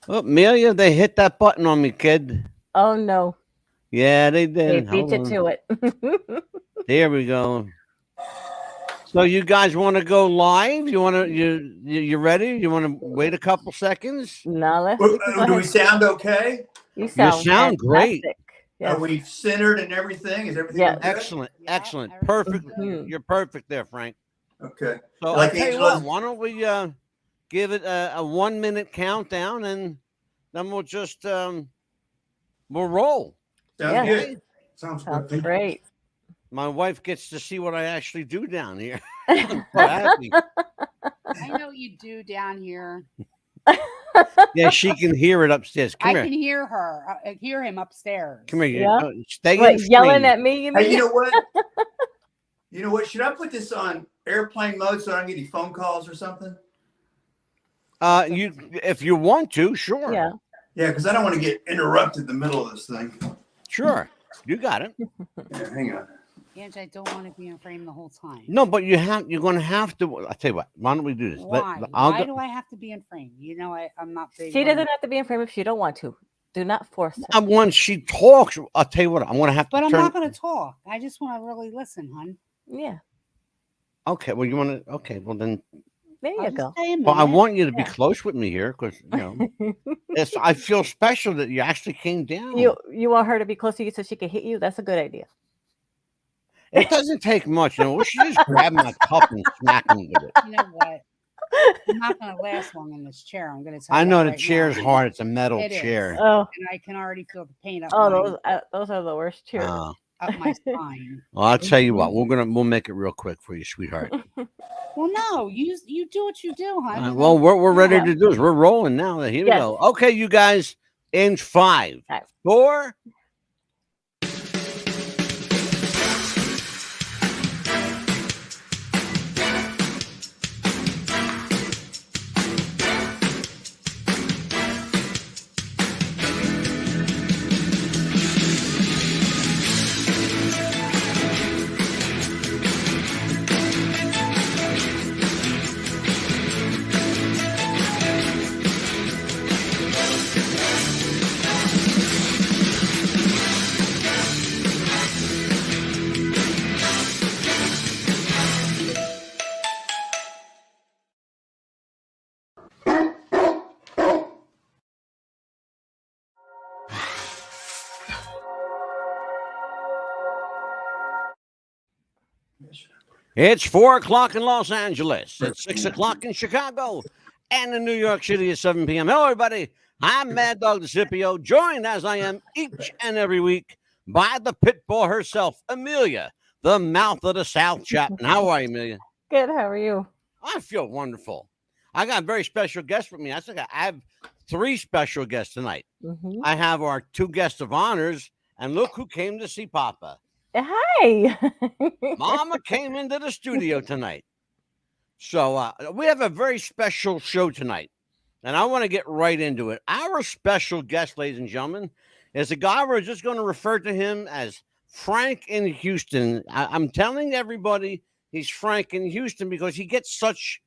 Oh, Amelia, they hit that button on me, kid. Oh no, Yeah, they they did. beat Hold you on. to it. There we go. So you guys want to go live? You want to you ready? You want to wait a couple seconds? No, we can go Do we ahead. sound okay? You You sound sound great. fantastic. Are Yes. we centered and everything? Is everything Yes. okay? Excellent, Yeah, excellent, everything's perfect. good. Mhm. You're perfect there, Frank. Okay. So I Like tell you what, Angela's. why don't we give it a 1 minute countdown, and then we'll just we'll roll. Sounds Yes. good. Okay. Sounds Sounds good. great. My wife gets to see what I actually do down here. I'm so happy. I know what you do down here. Yeah, she can hear it upstairs. Come I here. can hear her, hear him upstairs. Come here. Yeah. Stay What, in yelling frame. at me? You Hey, mean? you know what? You know what? Should I put this on airplane mode so I don't get any phone calls or something? You if you want to, sure. Yeah. Yeah, because I don't want to get interrupted in the middle of this thing. Sure. You got it. Yeah, hang on. Ange, I don't want to be in frame the whole time. No, but you're gonna have to. I'll tell you what. Why don't we do this? Why? Why do I have to be in frame? You know, I'm not big. She doesn't have to be in frame if she don't want to. Do not force her. Once she talks, I'll tell you what. I'm gonna have to. But I'm turn. not going to talk. I just want to really listen, hon. Yeah. Okay. Well, you want to. Okay. Well, then. There I'll you just go. stay a Well, I minute. want you to be Yeah. close with me here because I feel special that you actually came down. You want her to be close to you so she can hit you? That's a good idea. It doesn't take much. We should just grab my cup and smack him with it. You know what? I'm not going to last long in this chair. I'm going to tell I you know that the right chair's now. hard. It's a metal It is. chair. Oh, And I can already feel the pain up, those are the worst chairs. up my spine. Well, I'll tell you what. We'll make it real quick for you, sweetheart. Well, no, you do what you do, hon. Well, we're ready Yeah. to do this. We're rolling now. Here we Yes. go. Okay, you guys. In 5, Five. 4. It's 4 o'clock in Los Angeles. It's 6 o'clock in Chicago, and in New York City at 7 p.m. Hello, everybody. I'm Mad Dog DeCipio, joined as I am each and every week by the pit bull herself, Amelia, the mouth of the South Chapman. How are you, Amelia? Good. How are you? I feel wonderful. I got a very special guest with me. I think I have 3 special guests tonight. Mm-hmm. I have our 2 guests of honors, and look who came to see Papa. Hi. Mama came into the studio tonight. So we have a very special show tonight, and I want to get right into it. Our special guest, ladies and gentlemen, is a guy we're just going to refer to him as Frank in Houston. I'm telling everybody he's Frank in Houston because he gets such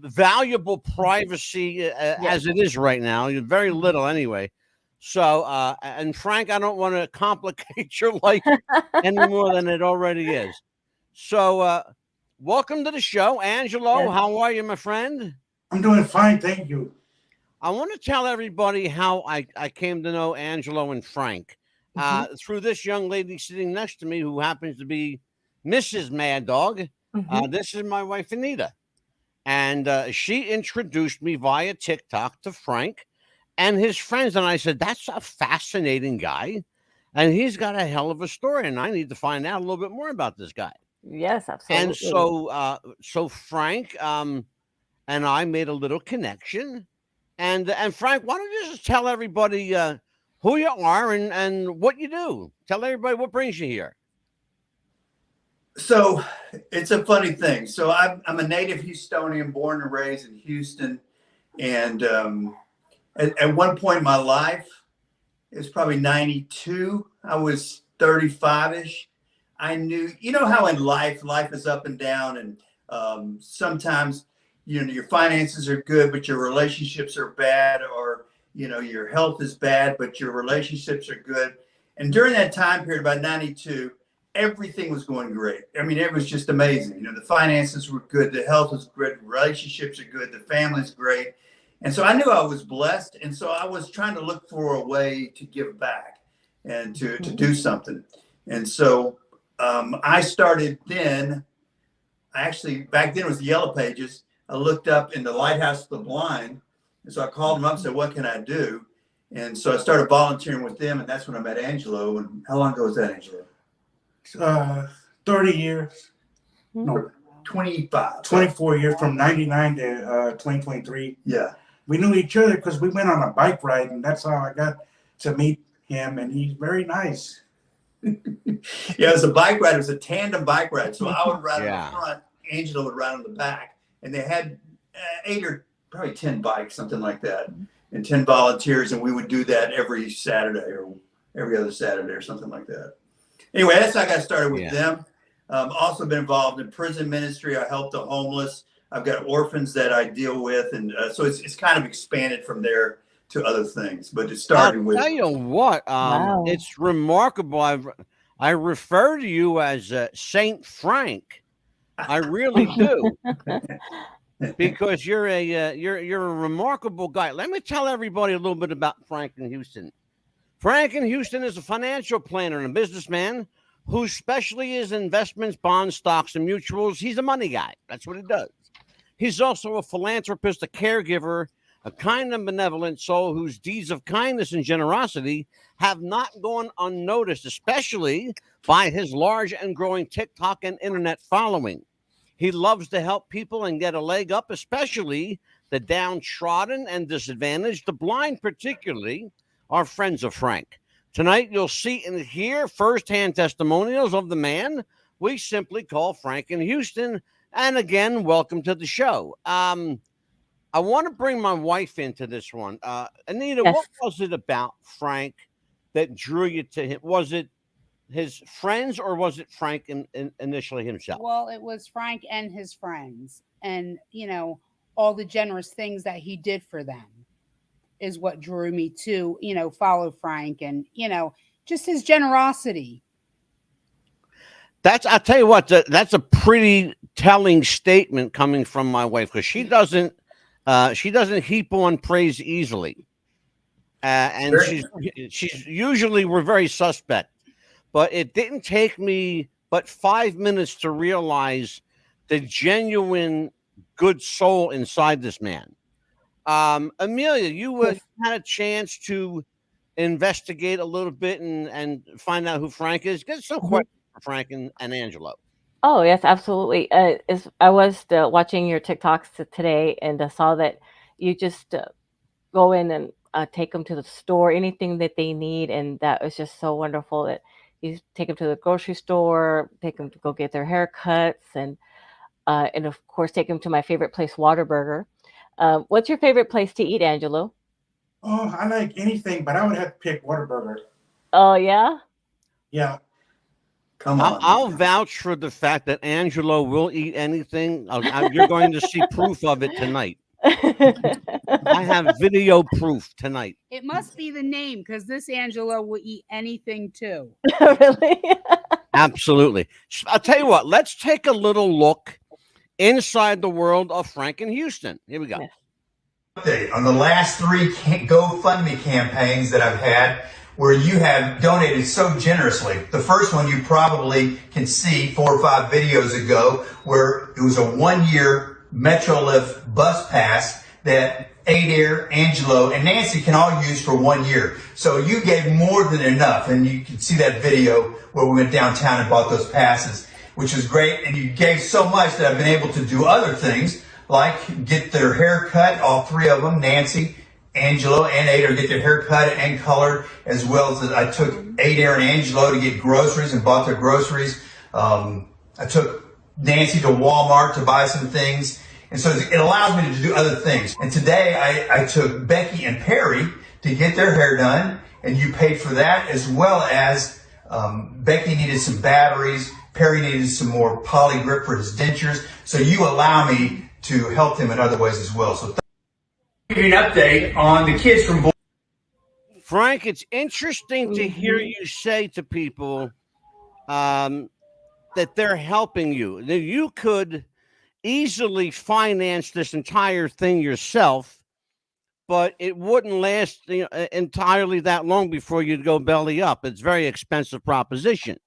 valuable privacy as it is right now. Very little anyway. So, and Frank, I don't want to complicate your life any more than it already is. So, welcome to the show, Angelo. Yes. How are you, my friend? I'm doing fine, thank you. I want to tell everybody how I came to know Angelo and Frank through this young lady sitting next to me who happens to be Mrs. Mad Dog. This is my wife, Anita. And she introduced me via TikTok to Frank and his friends. And I said, that's a fascinating guy. And he's got a hell of a story. And I need to find out a little bit more about this guy. Yes, absolutely. And so Frank and I made a little connection. And Frank, why don't you just tell everybody who you are and what you do? Tell everybody what brings you here. So it's a funny thing. So I'm a native Houstonian, born and raised in Houston. And at one point in my life, it was probably 92. I was 35-ish. I knew, you know how in life is up and down. And sometimes, you know, your finances are good, but your relationships are bad, or your health is bad, but your relationships are good. And during that time period, about 92, everything was going great. I mean, it was just amazing. The finances were good. The health was good. Relationships are good. The family's great. And so I knew I was blessed. And so I was trying to look for a way to give back and to do something. And so I started then, actually, back then it was the Yellow Pages. I looked up in the Lighthouse of the Blind. And so I called them up and said, what can I do? And so I started volunteering with them. And that's when I met Angelo. And how long ago was that, Angelo? 30 years. No, 25. 24 years from 99 to 2023. Yeah. We knew each other because we went on a bike ride, and that's how I got to meet him, and he's very nice. Yeah, it was a bike ride. It was a tandem bike ride. So I would ride on the front, Angelo would ride on the back, and they had 8 or probably 10 bikes, something like that, and 10 volunteers, and we would do that every Saturday or every other Saturday or something like that. Anyway, that's how I got started with them. Also been involved in prison ministry. I help the homeless. I've got orphans that I deal with, and so it's kind of expanded from there to other things. But it started with. I'll tell you what, Wow. it's remarkable. I refer to you as Saint Frank. I really do, because you're a remarkable guy. Let me tell everybody a little bit about Frank in Houston. Frank in Houston is a financial planner and a businessman whose specialty is investments, bonds, stocks, and mutuals. He's a money guy. That's what he does. He's also a philanthropist, a caregiver, a kind and benevolent soul whose deeds of kindness and generosity have not gone unnoticed, especially by his large and growing TikTok and internet following. He loves to help people and get a leg up, especially the downtrodden and disadvantaged, the blind particularly, are friends of Frank. Tonight, you'll see and hear firsthand testimonials of the man we simply call Frank in Houston. And again, welcome to the show. I want to bring my wife into this one. Anita, Yes. what was it about Frank that drew you to him? Was it his friends or was it Frank initially himself? Well, it was Frank and his friends, and all the generous things that he did for them is what drew me to follow Frank, and just his generosity. I'll tell you what, that's a pretty telling statement coming from my wife, because she doesn't heap on praise easily, and she's usually, we're very suspect. But it didn't take me but 5 minutes to realize the genuine good soul inside this man. Amelia, you Yes. had a chance to investigate a little bit and find out who Frank is. Get some questions for Frank and Angelo. Oh, yes, absolutely. I was watching your TikToks today and I saw that you just go in and take them to the store, anything that they need. And that was just so wonderful that you take them to the grocery store, take them to go get their haircuts, and of course, take them to my favorite place, Whataburger. What's your favorite place to eat, Angelo? Oh, I like anything, but I would have to pick Whataburger. Oh, yeah? Yeah. Come on. I'll vouch for the fact that Angelo will eat anything. You're going to see proof of it tonight. I have video proof tonight. It must be the name, because this Angelo will eat anything too. Really? Absolutely. I'll tell you what, let's take a little look inside the world of Frank in Houston. Here we go. Yes. Update on the last 3 GoFundMe campaigns that I've had where you have donated so generously. The first one you probably can see 4 or 5 videos ago, where it was a 1-year Metrolift bus pass that Adair, Angelo, and Nancy can all use for 1 year. So you gave more than enough, and you can see that video where we went downtown and bought those passes, which was great. And you gave so much that I've been able to do other things, like get their hair cut, all 3 of them, Nancy, Angelo, and Adair, get their hair cut and colored, as well as I took Adair and Angelo to get groceries and bought their groceries. I took Nancy to Walmart to buy some things. And so it allows me to do other things. And today I took Becky and Perry to get their hair done, and you paid for that, as well as Becky needed some batteries, Perry needed some more poly grip for his dentures. So you allow me to help them in other ways as well. So give you an update on the kids from Frank, it's interesting to hear Mhm. you say to people that they're helping you. That you could easily finance this entire thing yourself, but it wouldn't last entirely that long before you'd go belly up. It's a very expensive proposition.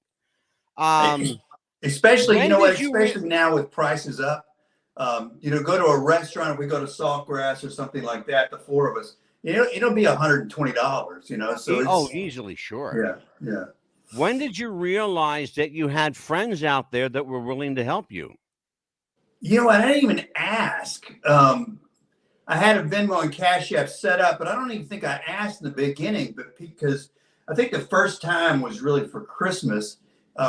Especially, you When know what? did you Especially now with prices up. Go to a restaurant. If we go to Saltgrass or something like that, the four of us, it'll be $120. So it's easily, sure. yeah. When did you realize that you had friends out there that were willing to help you? I didn't even ask. I had a Venmo and Cash App set up, but I don't even think I asked in the beginning. But because I think the first time was really for Christmas,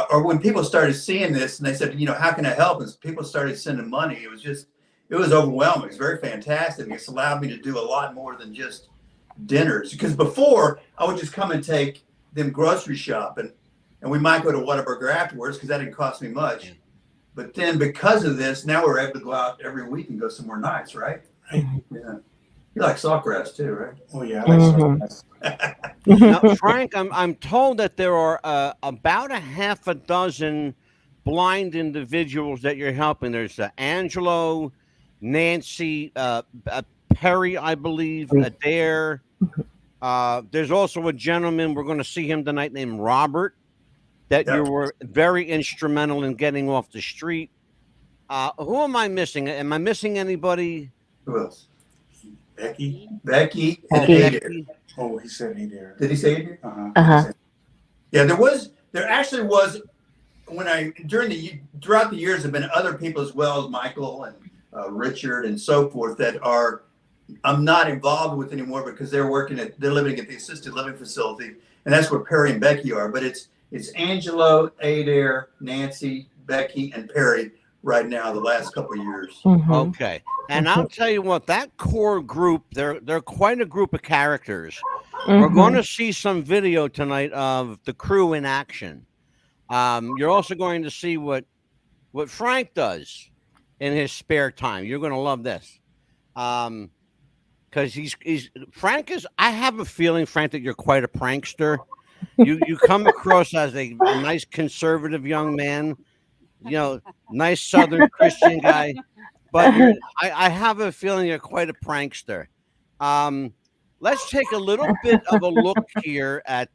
or when people started seeing this and they said, how can I help? And people started sending money. It was overwhelming. It's very fantastic. It's allowed me to do a lot more than just dinners. Because before I would just come and take them grocery shopping, and we might go to Whataburger afterwards because that didn't cost me much. Yeah. But then because of this, now we're able to go out every week and go somewhere nice, right? Right. Yeah. You like Saltgrass too, right? Oh yeah, I like Saltgrass. Now, Frank, I'm told that there are about a half a dozen blind individuals that you're helping. There's Angelo, Nancy, Perry, I believe, Adair. There's also a gentleman, we're going to see him tonight, named Robert, that you were very instrumental in getting off the street. Who am I missing? Am I missing anybody? Who else? Becky. And Becky. Adair. Oh, he said he there. Did he say Adair? Uh-huh. Yeah, there actually was throughout the years have been other people as well as Michael and Richard and so forth that I'm not involved with anymore because they're living at the assisted living facility, and that's where Perry and Becky are. But it's Angelo, Adair, Nancy, Becky, and Perry right now the last couple of years. Mhm. Okay. And I'll tell you what, that core group, they're quite a group of characters. We're going to see some video tonight of the crew in action. You're also going to see what Frank does in his spare time. You're going to love this. Because Frank is, I have a feeling, Frank, that you're quite a prankster. You come across as a nice conservative young man, nice Southern Christian guy, but I have a feeling you're quite a prankster. Let's take a little bit of a look here at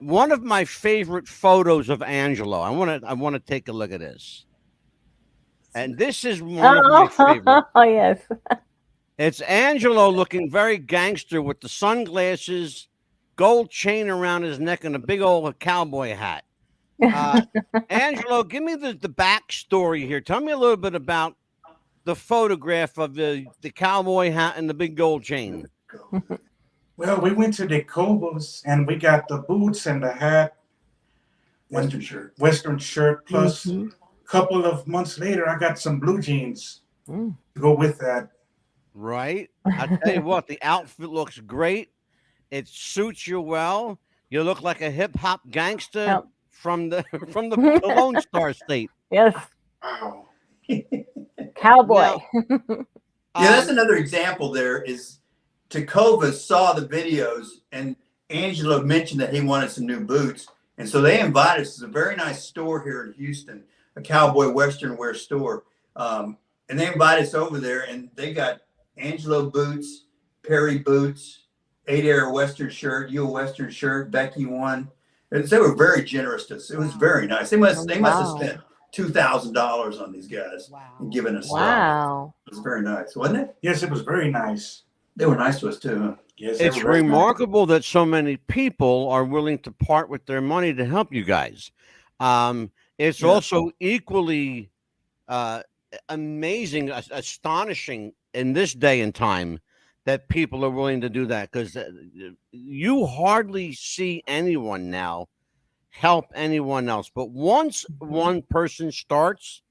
one of my favorite photos of Angelo. I want to take a look at this, and this is one of my favorite. Oh yes. It's Angelo looking very gangster with the sunglasses, gold chain around his neck, and a big old cowboy hat. Angelo, give me the backstory here. Tell me a little bit about the photograph of the cowboy hat and the big gold chain. Well, we went to the Cobos and we got the boots and the hat, Western shirt. Plus, a couple of months later, I got some blue jeans to go with that. Right. I tell you what, the outfit looks great. It suits you well. You look like a hip hop gangster from the Lone Star State. Yes. Wow. Cowboy. Yeah, that's another example. There is Tacova saw the videos and Angelo mentioned that he wanted some new boots. And so they invited us. It's a very nice store here in Houston, a cowboy Western wear store. And they invited us over there and they got Angelo boots, Perry boots, Adair Western shirt, you a Western shirt, Becky one. And they were very generous to us. It was very nice. They must have spent $2,000 on these guys and given us stuff. Wow. It was very nice, wasn't it? Yes, it was very nice. They were nice to us too. Huh? Yes, It's remarkable that so many people are willing to part with their money to help you guys. It's also equally amazing, astonishing in this day and time that people are willing to do that, because you hardly see anyone now help anyone else. But once one person starts,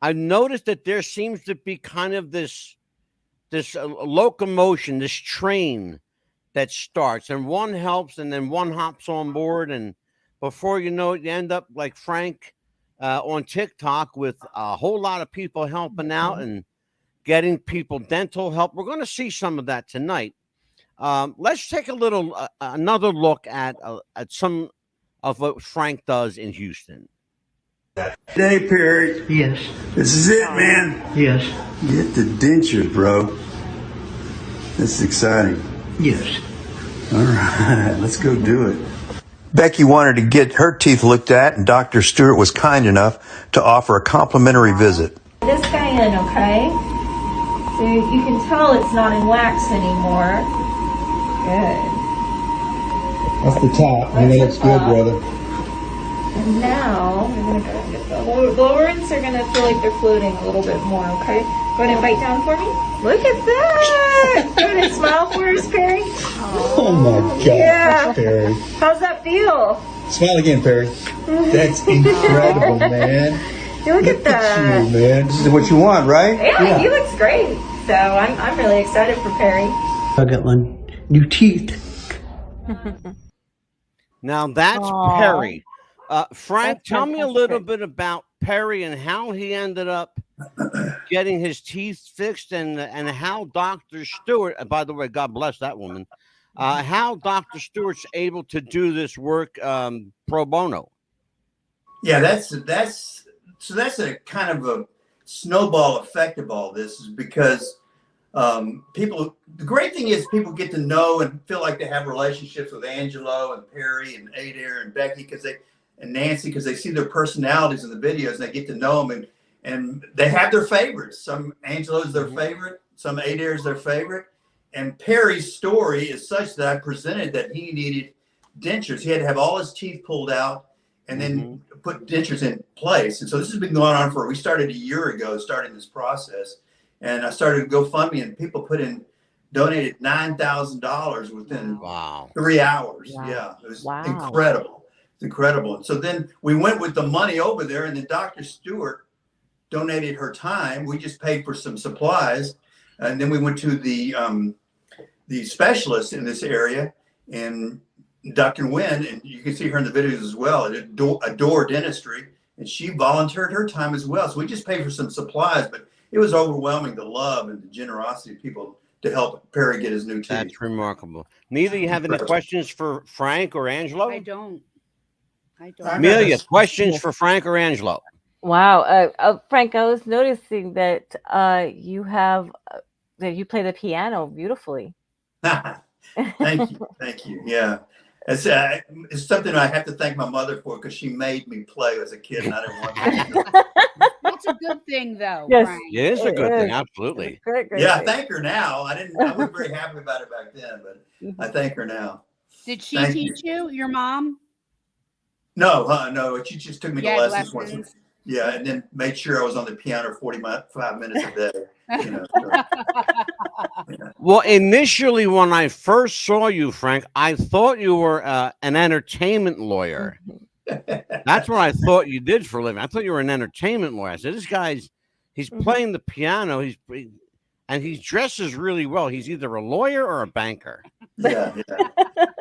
I've noticed that there seems to be kind of this locomotion, this train that starts, and one helps and then one hops on board, and before you know it, you end up like Frank on TikTok with a whole lot of people helping out and getting people dental help. We're going to see some of that tonight. Let's take a little another look at some of what Frank does in Houston. Hey, Perry. Yes, This is it, man. yes, Get the dentures, bro. This is exciting. yes. All right, let's go do it. Becky wanted to get her teeth looked at, and Dr. Stewart was kind enough to offer a complimentary visit. This guy in, okay? So you can tell it's not in wax anymore. Good. That's the top. I mean, that looks good, brother. And now, we're gonna go and get the lower ends are gonna feel like they're floating a little bit more, okay? Go ahead and bite down for me. Look at that! Go ahead and smile for us, Perry. Oh my gosh, Yeah. Perry. How's that feel? Smile again, Perry. That's incredible, man. You look at You, that. man. This is what you want, right? Yeah, he looks great. So I'm really excited for Perry. I got my new teeth. Now that's Aw. Perry. Frank, That's tell me a little fantastic. bit about Perry and how he ended up getting his teeth fixed, and how Dr. Stewart. By the way, God bless that woman. How Dr. Stewart's able to do this work pro bono. Yeah, that's a kind of a snowball effect of all this, is because people. The great thing is people get to know and feel like they have relationships with Angelo and Perry and Adair and Becky and Nancy, because they see their personalities in the videos and they get to know them, and they have their favorites. Some Angelo's their favorite, some Adair's their favorite, and Perry's story is such that I presented that he needed dentures. He had to have all his teeth pulled out and then put dentures in place. And so this has been going on we started a year ago, starting this process. And I started a GoFundMe, and people donated $9,000 within Wow. 3 hours. Wow. Yeah, it was Wow. incredible. It's incredible. And so then we went with the money over there, and then Dr. Stewart donated her time. We just paid for some supplies. And then we went to the specialist in this area, and Dr. Nguyen, and you can see her in the videos as well, at Adore Dentistry, and she volunteered her time as well. So we just paid for some supplies, but it was overwhelming, the love and the generosity of people to help Perry get his new teeth. That's remarkable. Neither you have any questions for Frank or Angelo? I don't. I Amelia, got questions for Frank or Angelo? Wow, Frank, I was noticing that you have that you play the piano beautifully. Thank you. Yeah, it's something I have to thank my mother for, because she made me play as a kid, and I didn't want to. That's a good thing, though. Yes. Frank. It is a good thing, It's absolutely. great, Yeah, I thing. thank her now. I wasn't very happy about it back then, but I thank her now. Did she Thank teach you? Your mom? No, no, she just took me to Yeah, lessons once. lessons. Yeah, and then made sure I was on the piano 45 minutes a day. You know, so, yeah. Well, initially, when I first saw you, Frank, I thought you were an entertainment lawyer. That's what I thought you did for a living. I thought you were an entertainment lawyer. I said, this guy's, he's playing the piano. And he dresses really well. He's either a lawyer or a banker. Yeah.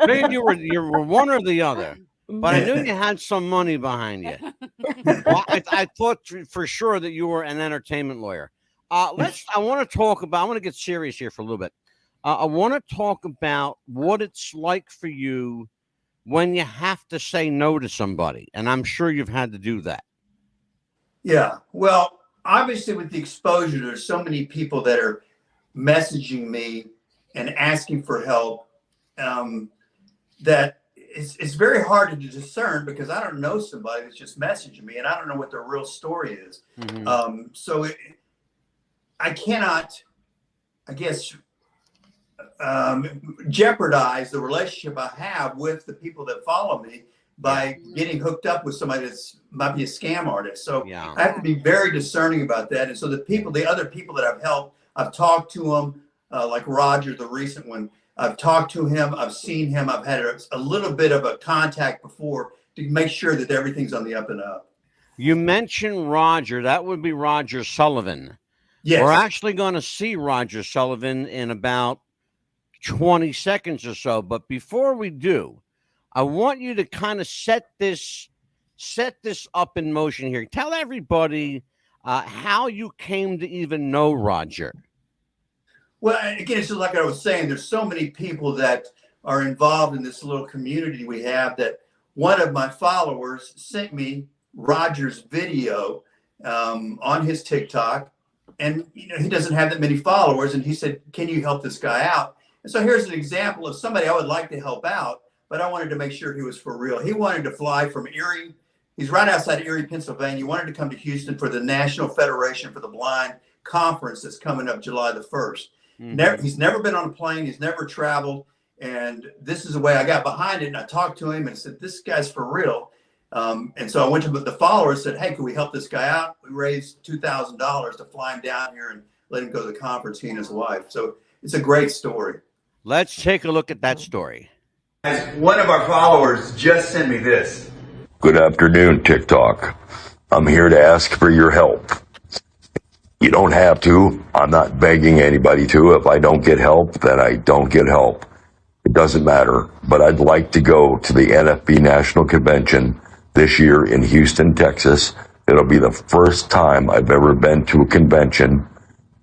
Figured you were one or the other. But I knew you had some money behind you. Well, I thought for sure that you were an entertainment lawyer. I want to get serious here for a little bit. I want to talk about what it's like for you when you have to say no to somebody. And I'm sure you've had to do that. Yeah. Well, obviously with the exposure, there's so many people that are messaging me and asking for help, that it's very hard to discern, because I don't know somebody that's just messaging me, and I don't know what their real story is. So I cannot, I guess, jeopardize the relationship I have with the people that follow me by getting hooked up with somebody that's might be a scam artist. So I have to be very discerning about that. And so the other people that I've helped, I've talked to them, like Roger, the recent one. I've talked to him. I've seen him. I've had a little bit of a contact before to make sure that everything's on the up and up. You mentioned Roger. That would be Roger Sullivan. Yes. We're actually going to see Roger Sullivan in about 20 seconds or so. But before we do, I want you to kind of set this up in motion here. Tell everybody how you came to even know Roger. Well, again, it's just like I was saying, there's so many people that are involved in this little community we have that one of my followers sent me Roger's video on his TikTok. And, you know, he doesn't have that many followers. And he said, can you help this guy out? And so here's an example of somebody I would like to help out, but I wanted to make sure he was for real. He wanted to fly from Erie. He's right outside Erie, Pennsylvania. He wanted to come to Houston for the National Federation for the Blind conference that's coming up July the 1st. He's never been on a plane. He's never traveled. And this is the way I got behind it. And I talked to him and said, this guy's for real. And so I went to the followers, said, hey, can we help this guy out? We raised $2,000 to fly him down here and let him go to the conference, he and his wife. So it's a great story. Let's take a look at that story. One of our followers just sent me this. Good afternoon, TikTok. I'm here to ask for your help. You don't have to. I'm not begging anybody to. If I don't get help, then I don't get help. It doesn't matter. But I'd like to go to the NFB National Convention this year in Houston, Texas. It'll be the first time I've ever been to a convention.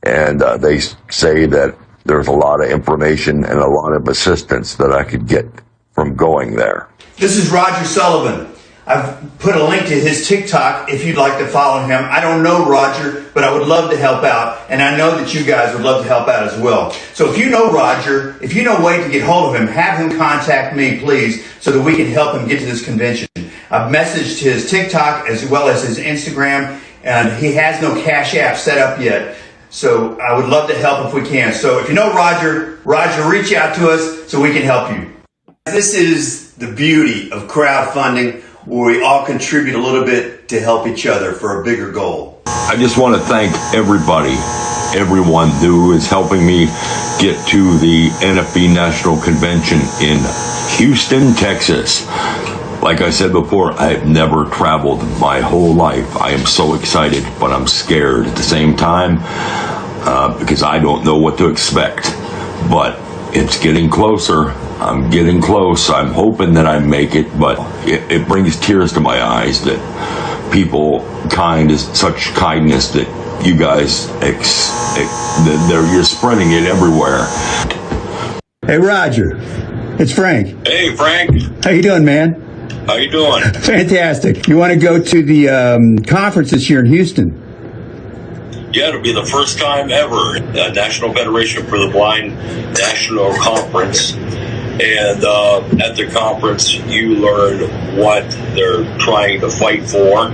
And they say that there's a lot of information and a lot of assistance that I could get from going there. This is Roger Sullivan. I've put a link to his TikTok if you'd like to follow him. I don't know Roger, but I would love to help out. And I know that you guys would love to help out as well. So if you know Roger, if you know a way to get hold of him, have him contact me, please, so that we can help him get to this convention. I've messaged his TikTok as well as his Instagram, and he has no Cash App set up yet. So I would love to help if we can. So if you know Roger, reach out to us so we can help you. This is the beauty of crowdfunding, where we all contribute a little bit to help each other for a bigger goal. I just want to thank everyone who is helping me get to the NFB National Convention in Houston, Texas. Like I said before, I've never traveled my whole life. I am so excited, but I'm scared at the same time because I don't know what to expect. But it's getting closer. I'm getting close. I'm hoping that I make it, but it brings tears to my eyes that such kindness that you guys, you're spreading it everywhere. Hey, Roger. It's Frank. Hey, Frank. How you doing, man? How you doing? Fantastic. You want to go to the conference this year in Houston? Yeah, it'll be the first time ever, the National Federation for the Blind National Conference. And at the conference, you learn what they're trying to fight for.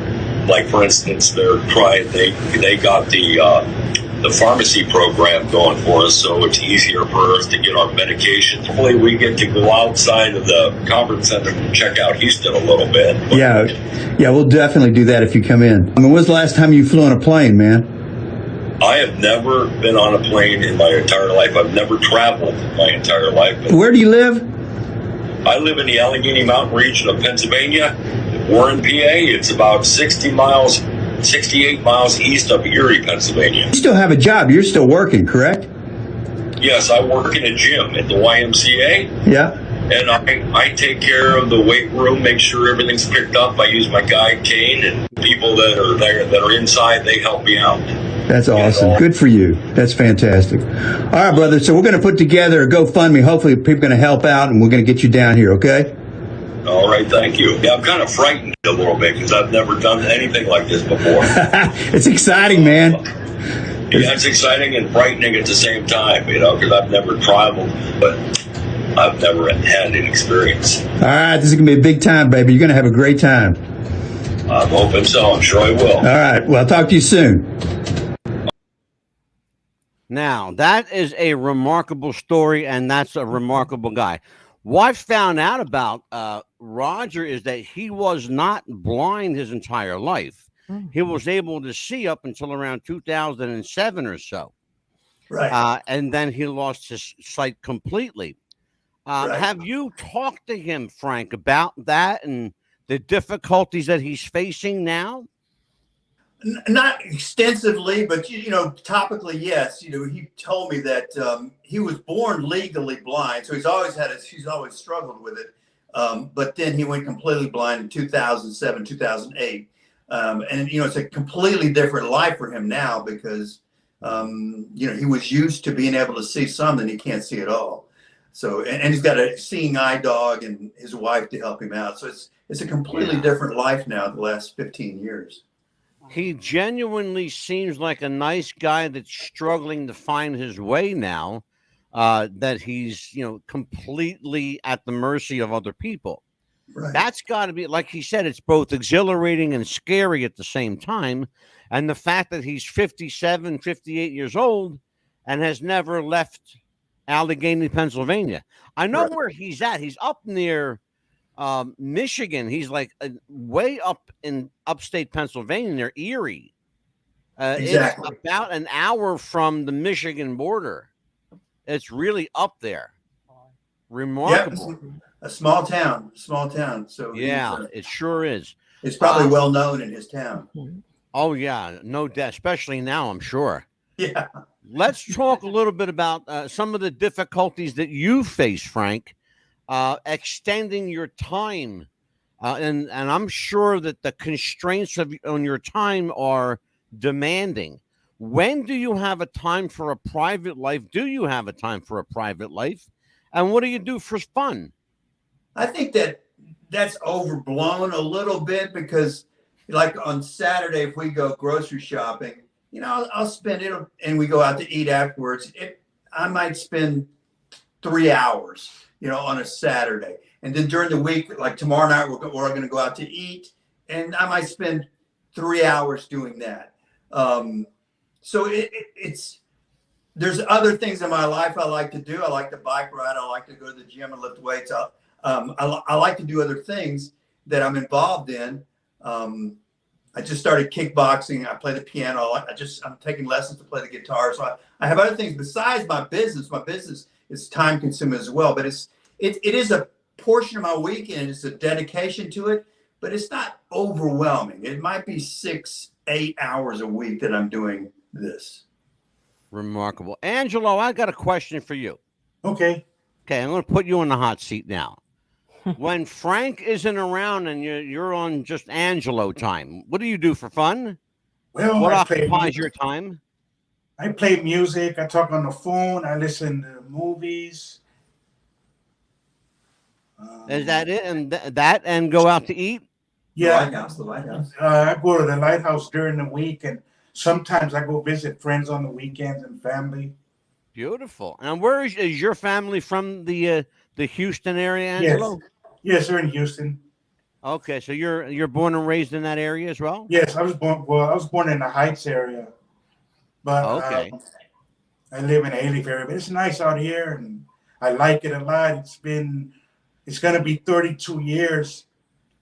Like, for instance, they got the pharmacy program going for us, so it's easier for us to get our medications. Hopefully we get to go outside of the conference center and check out Houston a little bit. Yeah, we'll definitely do that if you come in. I mean, when was the last time you flew on a plane, man? I have never been on a plane in my entire life. I've never traveled my entire life. Where do you live? I live in the Allegheny Mountain region of Pennsylvania, Warren, PA. It's about 68 miles east of Erie, Pennsylvania. You still have a job. You're still working, correct? Yes, I work in a gym at the YMCA. Yeah. And I take care of the weight room, make sure everything's picked up. I use my guide cane, and people that are there, that are inside, they help me out. That's awesome. Good for you. That's fantastic. All right, brother. So we're going to put together a GoFundMe. Hopefully people are going to help out, and we're going to get you down here, okay? All right, thank you. Yeah, I'm kind of frightened a little bit because I've never done anything like this before. It's exciting, man. Yeah, it's exciting and frightening at the same time, because I've never traveled, but I've never had an experience. All right, this is going to be a big time, baby. You're going to have a great time. I'm hoping so. I'm sure I will. All right. Well, I'll talk to you soon. Now, that is a remarkable story, and that's a remarkable guy. What I found out about Roger is that he was not blind his entire life. He was able to see up until around 2007 or so. Right. And then he lost his sight completely. Right. Have you talked to him, Frank, about that and the difficulties that he's facing now? Not extensively, but topically, yes. He told me that he was born legally blind, so he's always struggled with it. But then he went completely blind in 2007, 2008, and it's a completely different life for him now because He was used to being able to see something he can't see at all. So, and he's got a seeing eye dog and his wife to help him out. So it's a completely different life now the last 15 years. He genuinely seems like a nice guy that's struggling to find his way now, that he's, completely at the mercy of other people. Right. That's got to be, like he said, it's both exhilarating and scary at the same time. And the fact that he's 57, 58 years old and has never left Allegheny, Pennsylvania. I know where he's at. He's up near Michigan. He's like way up in upstate Pennsylvania near Erie. Exactly. It's about an hour from the Michigan border. It's really up there. Remarkable. Yep. A small town. So yeah, it sure is. It's probably well known in his town. Oh yeah, no doubt, especially now, I'm sure. Yeah. Let's talk a little bit about some of the difficulties that you face, Frank, extending your time. And I'm sure that the constraints on your time are demanding. When do you have a time for a private life? Do you have a time for a private life? And what do you do for fun? I think that's overblown a little bit because, like on Saturday, if we go grocery shopping, I'll spend it, and we go out to eat afterwards. I might spend 3 hours, on a Saturday, and then during the week, like tomorrow night, we're going to go out to eat, and I might spend 3 hours doing that. So there's other things in my life I like to do. I like to bike ride. I like to go to the gym and lift weights. I like to do other things that I'm involved in. I just started kickboxing. I play the piano. I'm taking lessons to play the guitar. So I have other things besides my business. My business is time consuming as well, but it is a portion of my weekend. It's a dedication to it, but it's not overwhelming. It might be 6-8 hours a week that I'm doing this. Remarkable. Angelo, I got a question for you. Okay. Okay, I'm going to put you in the hot seat now. When Frank isn't around and you're on just Angelo time, what do you do for fun? Well, what occupies your time? I play music. I talk on the phone. I listen to movies. Is that it? And go out to eat? Yeah. The Lighthouse. I go to the Lighthouse during the week, and sometimes I go visit friends on the weekends and family. Beautiful. And where is your family from? The Houston area, Angelo? Yes, they're in Houston. Okay, so you're born and raised in that area as well? Yes, I was born in the Heights area, but okay. I live in the Alief area. But it's nice out here, and I like it a lot. It's going to be 32 years,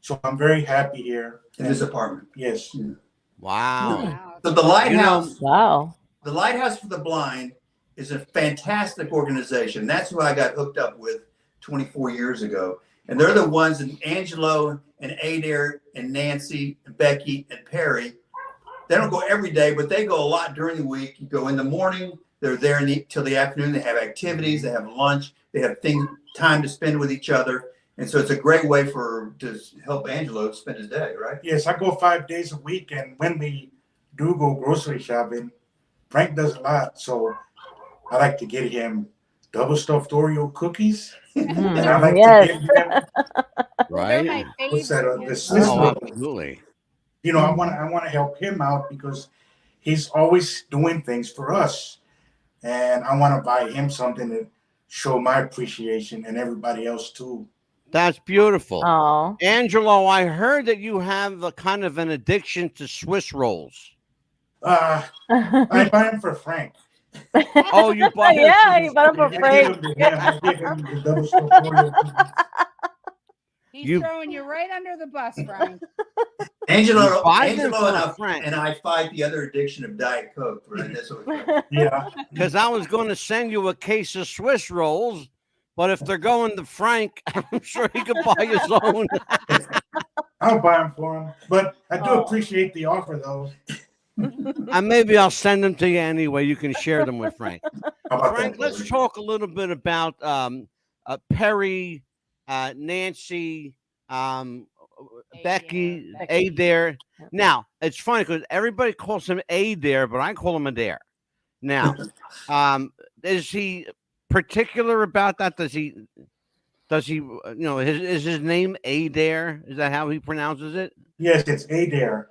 so I'm very happy here in this apartment. Yes. Yeah. Wow. So the Lighthouse. Wow. The Lighthouse for the Blind is a fantastic organization. That's who I got hooked up with 24 years ago. And they're the ones, and Angelo and Adair and Nancy and Becky and Perry, they don't go every day, but they go a lot during the week. You go in the morning, they're there till the afternoon. They have activities, they have lunch, they have time to spend with each other. And so it's a great way to help Angelo spend his day, right? Yes, I go 5 days a week, and when we do go grocery shopping, Frank does a lot, so I like to get him double stuffed Oreo cookies. And I like to get him right. What's that? The Swiss rolls. Absolutely. I want to help him out because he's always doing things for us, and I want to buy him something to show my appreciation and everybody else too. That's beautiful. Oh, Angelo, I heard that you have a kind of an addiction to Swiss rolls. I buy them for Frank. Oh, you bought him? Yeah, you bought them for Frank. I give him the double stuffed Oreo cookies. He's throwing you right under the bus, Frank. Angelo and I fight the other addiction of Diet Coke, right? That's what yeah. Because I was going to send you a case of Swiss rolls, but if they're going to Frank, I'm sure he could buy his own. I'll buy them for him, but I do appreciate the offer, though. And maybe I'll send them to you anyway. You can share them with Frank. Frank, let's talk a little bit about Perry, Nancy, Becky, Adair. Now, it's funny because everybody calls him Adair, but I call him Adair. Now, is he particular about that? Does he? Is his name Adair? Is that how he pronounces it? Yes, it's Adair.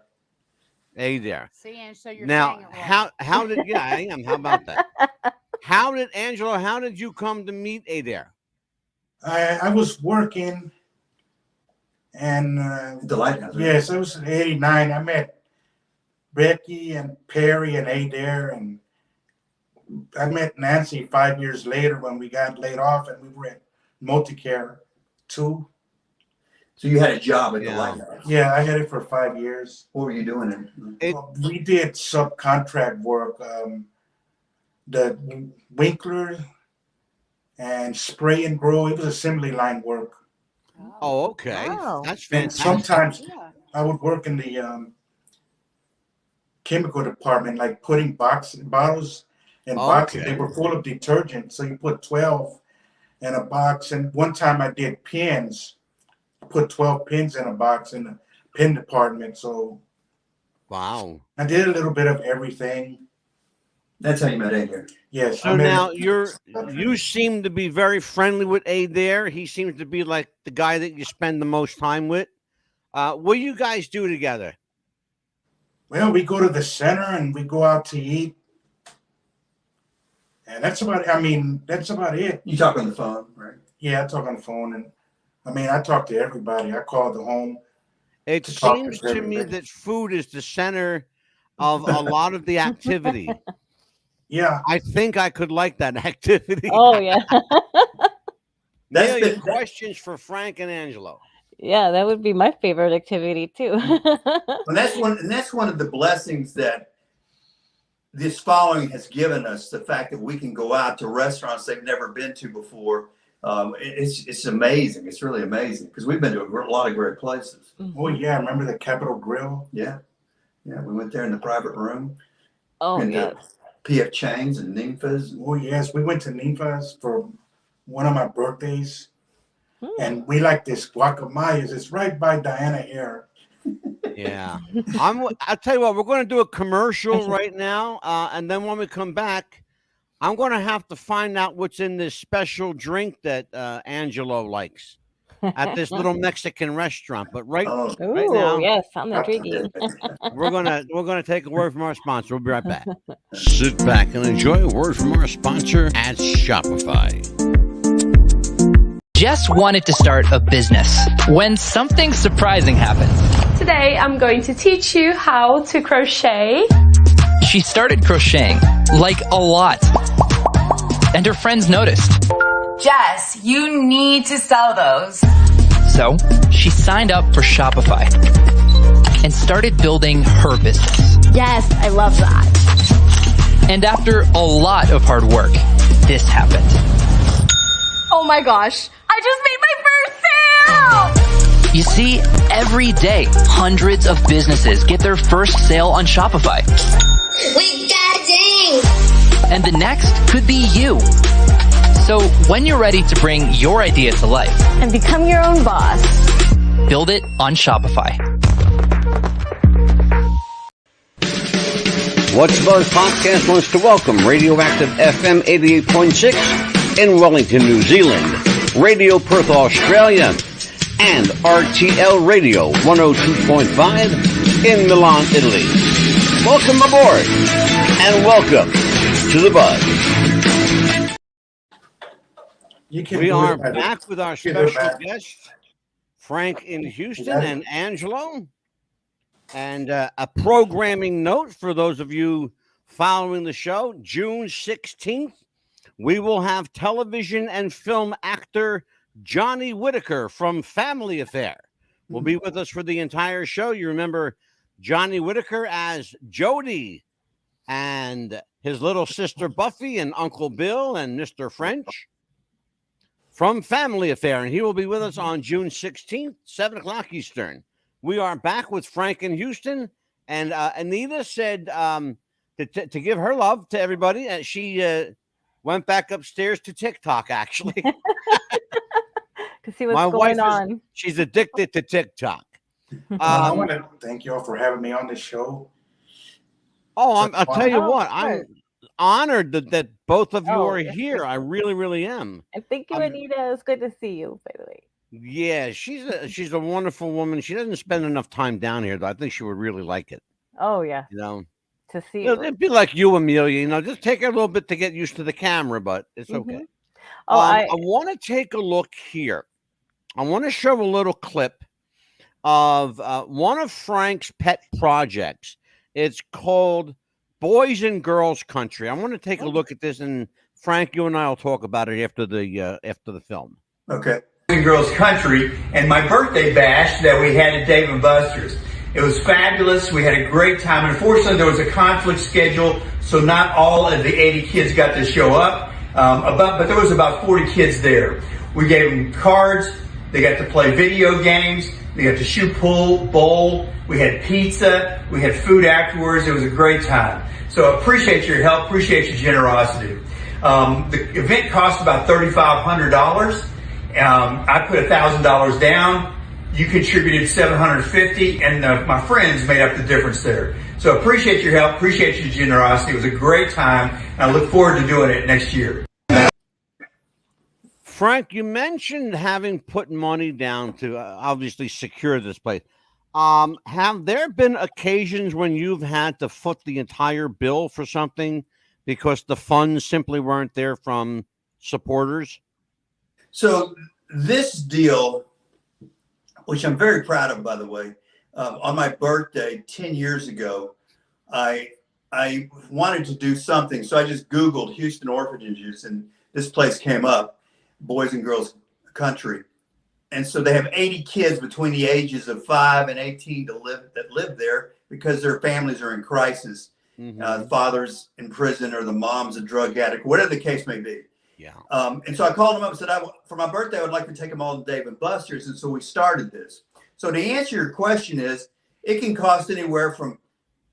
Adair. See, and so you're Now, saying it wrong. how did I am? How about that? How did you come to meet Adair? I was working, and The lighthouse. Right? yes, it was in '89. I met Becky and Perry and Adair, and I met Nancy 5 years later when we got laid off, and we were at Multicare too. So you had a job at the Yeah. lighthouse. Yeah, I had it for 5 years. What were you doing? We did subcontract work, the Winkler and spray and grow. It was assembly line work. Oh, okay. Wow. That's And fantastic. sometimes Yeah. I would work in the chemical department, like putting bottles and boxes. Okay. They were full of detergent, so you put 12 in a box. And one time I did pins, put 12 pins in a box in the pin department. So Wow. I did a little bit of everything. That's how you met Adair. Yes. So now you seem to be very friendly with Adair. He seems to be like the guy that you spend the most time with. What do you guys do together? Well, we go to the center and we go out to eat. And that's about it. You talk on the phone, right? Yeah, I talk on the phone, and I talk to everybody. I call the home. It To talk to seems to me everybody. that food is the center of a lot of the activity. Yeah. I think I could like that activity. Oh yeah. That's Million been- questions for Frank and Angelo. Yeah, that would be my favorite activity too. And that's one of the blessings that this following has given us. The fact that we can go out to restaurants they've never been to before. It's amazing. It's really amazing because we've been to a lot of great places. Oh yeah, remember the Capitol Grill? Yeah, we went there in the private room. Oh and yeah. P.F. Chang's and Nympha's. Oh yes, we went to Nympha's for one of my birthdays, and Hmm. we like this guacamayas. It's right by Diana Air. Yeah. I'll tell you what, we're going to do a commercial right now. And then when we come back, I'm going to have to find out what's in this special drink that Angelo likes at this little Mexican restaurant. But right Oh, Right now- Ooh, yes, sounds intriguing. we're gonna take a word from our sponsor. We'll be right back. Sit back and enjoy a word from our sponsor at Shopify. Jess wanted to start a business when something surprising happened. Today I'm going to teach you how to crochet. She started crocheting, like a lot. And her friends noticed. Jess, you need to sell those. So she signed up for Shopify and started building her business. Yes, I love that. And after a lot of hard work, this happened. Oh my gosh, I just made my first sale! You see, every day, hundreds of businesses get their first sale on Shopify. We got ding! And the next could be you. So when you're ready to bring your idea to life, And become your own boss. build it on Shopify. What's Buzz Popcast wants to welcome Radioactive FM 88.6 in Wellington, New Zealand, Radio Perth, Australia, and RTL Radio 102.5 in Milan, Italy. Welcome aboard, and welcome to the Buzz. You can We do are it by the- back with our you can do it special by- guests, Frank in Houston and Angelo. And a programming note for those of you following the show, June 16th, we will have television and film actor Johnny Whitaker from Family Affair. Will be with us for the entire show. You remember Johnny Whitaker as Jody and his little sister Buffy and Uncle Bill and Mr. French from Family Affair. And he will be with us on June 16th, 7 o'clock Eastern. We are back with Frank in Houston. And Anita said to give her love to everybody. She went back upstairs to TikTok, actually. To see what's going on. She's addicted to TikTok. I want to thank you all for having me on the show. I'll tell you Oh, what, sure. honored that both of you Oh, are yes, here. I really, really am. and thank you, Anita. It's good to see you, by the way. Yeah, she's a wonderful woman. She doesn't spend enough time down here, though. I think she would really like it. Oh, yeah. You know, To see you know, it'd be like you, Amelia. You know, just take a little bit to get used to the camera, but it's okay. Oh, I want to take a look here. I want to show a little clip of one of Frank's pet projects. It's called Boys and Girls Country. I want to take a look at this, and Frank, you and I will talk about it after the film. Okay. Boys and Girls Country, and my birthday bash that we had at Dave & Buster's. It was fabulous. We had a great time. Unfortunately, there was a conflict schedule, so not all of the 80 kids got to show up. But there was about 40 kids there. We gave them cards. They got to play video games. They got to shoot pool, bowl. We had pizza. We had food afterwards. It was a great time. So I appreciate your help. Appreciate your generosity. The event cost about $3,500. I put $1,000 down. You contributed $750, and my friends made up the difference there. So appreciate your help. Appreciate your generosity. It was a great time, and I look forward to doing it next year. Frank, you mentioned having put money down to obviously secure this place. Have there been occasions when you've had to foot the entire bill for something because the funds simply weren't there from supporters? So this deal, which I'm very proud of, by the way, on my birthday 10 years ago, I wanted to do something. So I just Googled Houston orphanages, and this place came up. Boys and Girls Country. And so they have 80 kids between the ages of 5 and 18 that live there because their families are in crisis. The father's in prison or the mom's a drug addict, whatever the case may be. Yeah. And so I called them up and said, for my birthday, I would like to take them all to Dave & Buster's. And so we started this. So to answer your question is, it can cost anywhere from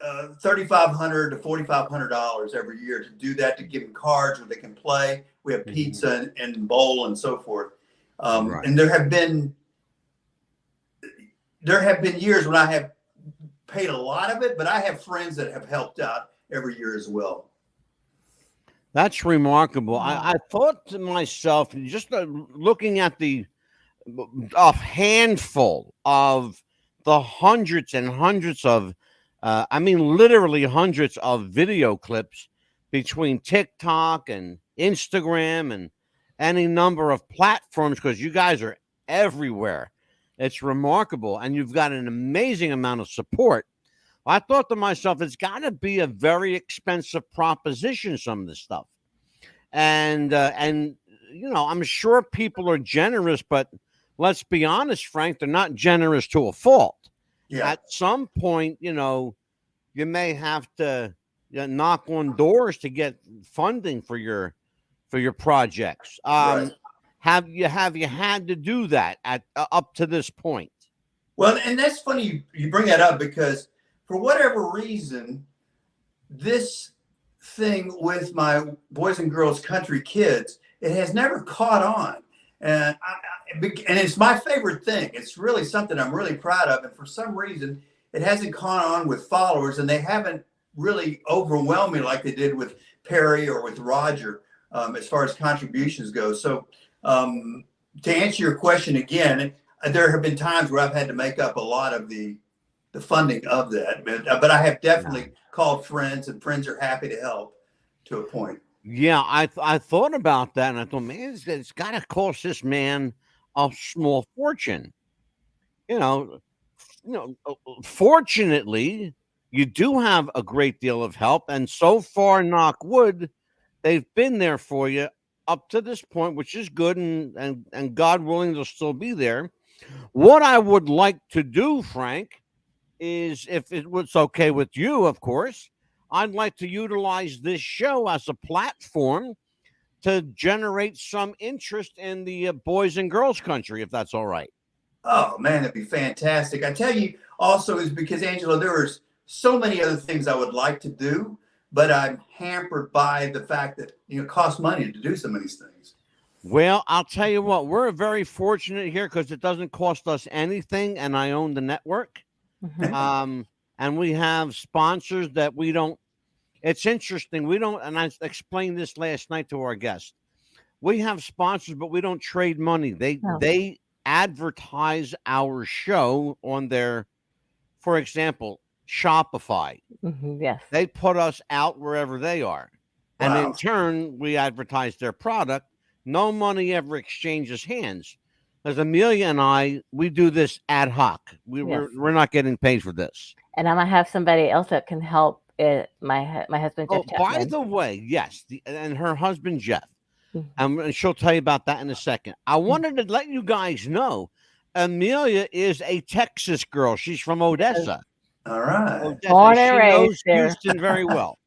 $3,500 to $4,500 every year to do that, to give them cards where they can play. We have pizza and bowl and so forth. And there have been years when I have paid a lot of it, but I have friends that have helped out every year as well. That's remarkable. I thought to myself, just looking at a handful of the hundreds and hundreds of, literally hundreds of video clips between TikTok and Instagram and any number of platforms, because you guys are everywhere. It's remarkable. And you've got an amazing amount of support. I thought to myself, it's got to be a very expensive proposition, some of this stuff. And you know, I'm sure people are generous, but let's be honest, Frank, they're not generous to a fault. Yeah. At some point, you know, you may have to knock on doors to get funding for your projects. Right. Have you had to do that at up to this point? Well, and that's funny you bring that up, because for whatever reason, this thing with my Boys and Girls Country kids, it has never caught on. And it's my favorite thing. It's really something I'm really proud of. And for some reason, it hasn't caught on with followers, and they haven't really overwhelmed me like they did with Perry or with Roger as far as contributions go. So to answer your question again, there have been times where I've had to make up a lot of the funding of that. But I have definitely called friends, and friends are happy to help to a point. Yeah, I thought about that, and I thought, man, it's got to cost this man a small fortune. You know, fortunately, you do have a great deal of help, and so far, knock wood, they've been there for you up to this point, which is good, and God willing, they'll still be there. What I would like to do, Frank, is, if it was okay with you, of course, I'd like to utilize this show as a platform to generate some interest in the Boys and Girls Country, if that's all right. Oh, man, that'd be fantastic. I tell you also is because, Angela, there's so many other things I would like to do, but I'm hampered by the fact that, it costs money to do some of these things. Well, I'll tell you what, we're very fortunate here because it doesn't cost us anything, and I own the network. And we have sponsors that we don't, It's interesting. We don't, and I explained this last night to our guests. We have sponsors, but we don't trade money. They advertise our show on their, for example, Shopify. Yes. They put us out wherever they are. And in turn, we advertise their product. No money ever exchanges hands. As Amelia and I, we do this ad hoc. We're not getting paid for this. And I'm gonna have somebody else that can help. My husband Jeff. Oh, by the way, yes, and her husband Jeff, and she'll tell you about that in a second. I wanted to let you guys know, Amelia is a Texas girl. She's from Odessa. All right. Odessa. Born She and raised knows there. Houston very well.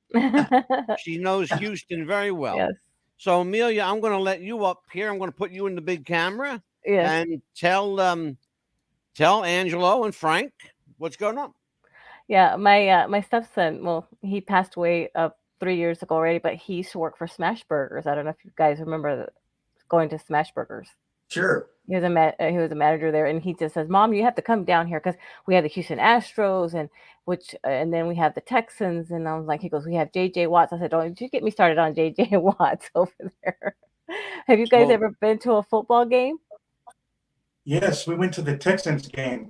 She knows Houston very well. Yes. So Amelia, I'm going to let you up here. I'm going to put you in the big camera. Yes. And tell Angelo and Frank what's going on. Yeah, my stepson. Well, he passed away 3 years ago already, but he used to work for Smash Burgers. I don't know if you guys remember going to Smash Burgers. Sure. He was a manager there, and he just says, "Mom, you have to come down here because we have the Houston Astros, and then we have the Texans." And I was like, he goes, "We have J.J. Watts." I said, "Don't you get me started on J.J. Watts over there." Have you guys ever been to a football game? Yes, we went to the Texans game.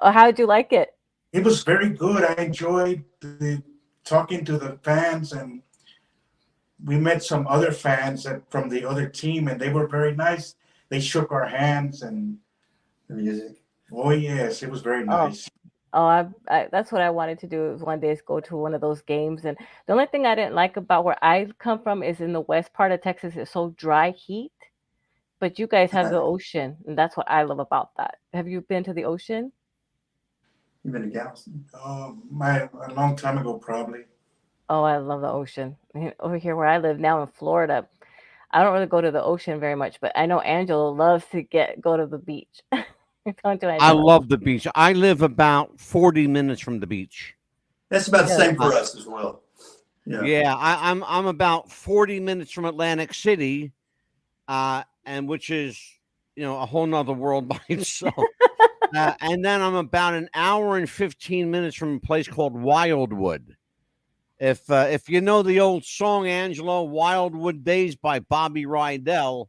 How did you like it? It was very good. I enjoyed talking to the fans, and we met some other fans from the other team, and they were very nice. They shook our hands, and the music. Oh yes, it was very nice. I that's what I wanted to do is one day is go to one of those games. And the only thing I didn't like about where I come from is in the west part of Texas, it's so dry heat. But you guys have the ocean, and that's what I love about that. Have you been to the ocean? You've been to Galveston? A long time ago, probably. Oh, I love the ocean. Over here where I live now in Florida, I don't really go to the ocean very much, but I know Angela loves to go to the beach. Don't you, I love the beach. I live about 40 minutes from the beach. That's about the same for us as well. Yeah, I'm about 40 minutes from Atlantic City, and which is a whole nother world by itself. And then I'm about an hour and 15 minutes from a place called Wildwood. If you know the old song, Angelo, "Wildwood Days" by Bobby Rydell.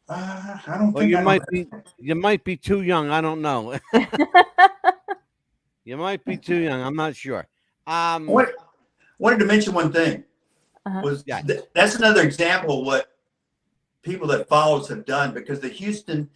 I don't Well, think you might be too young. I don't know. You might be too young. I'm not sure. Wanted to mention one thing. That's another example of what people that follow us have done, because the Houston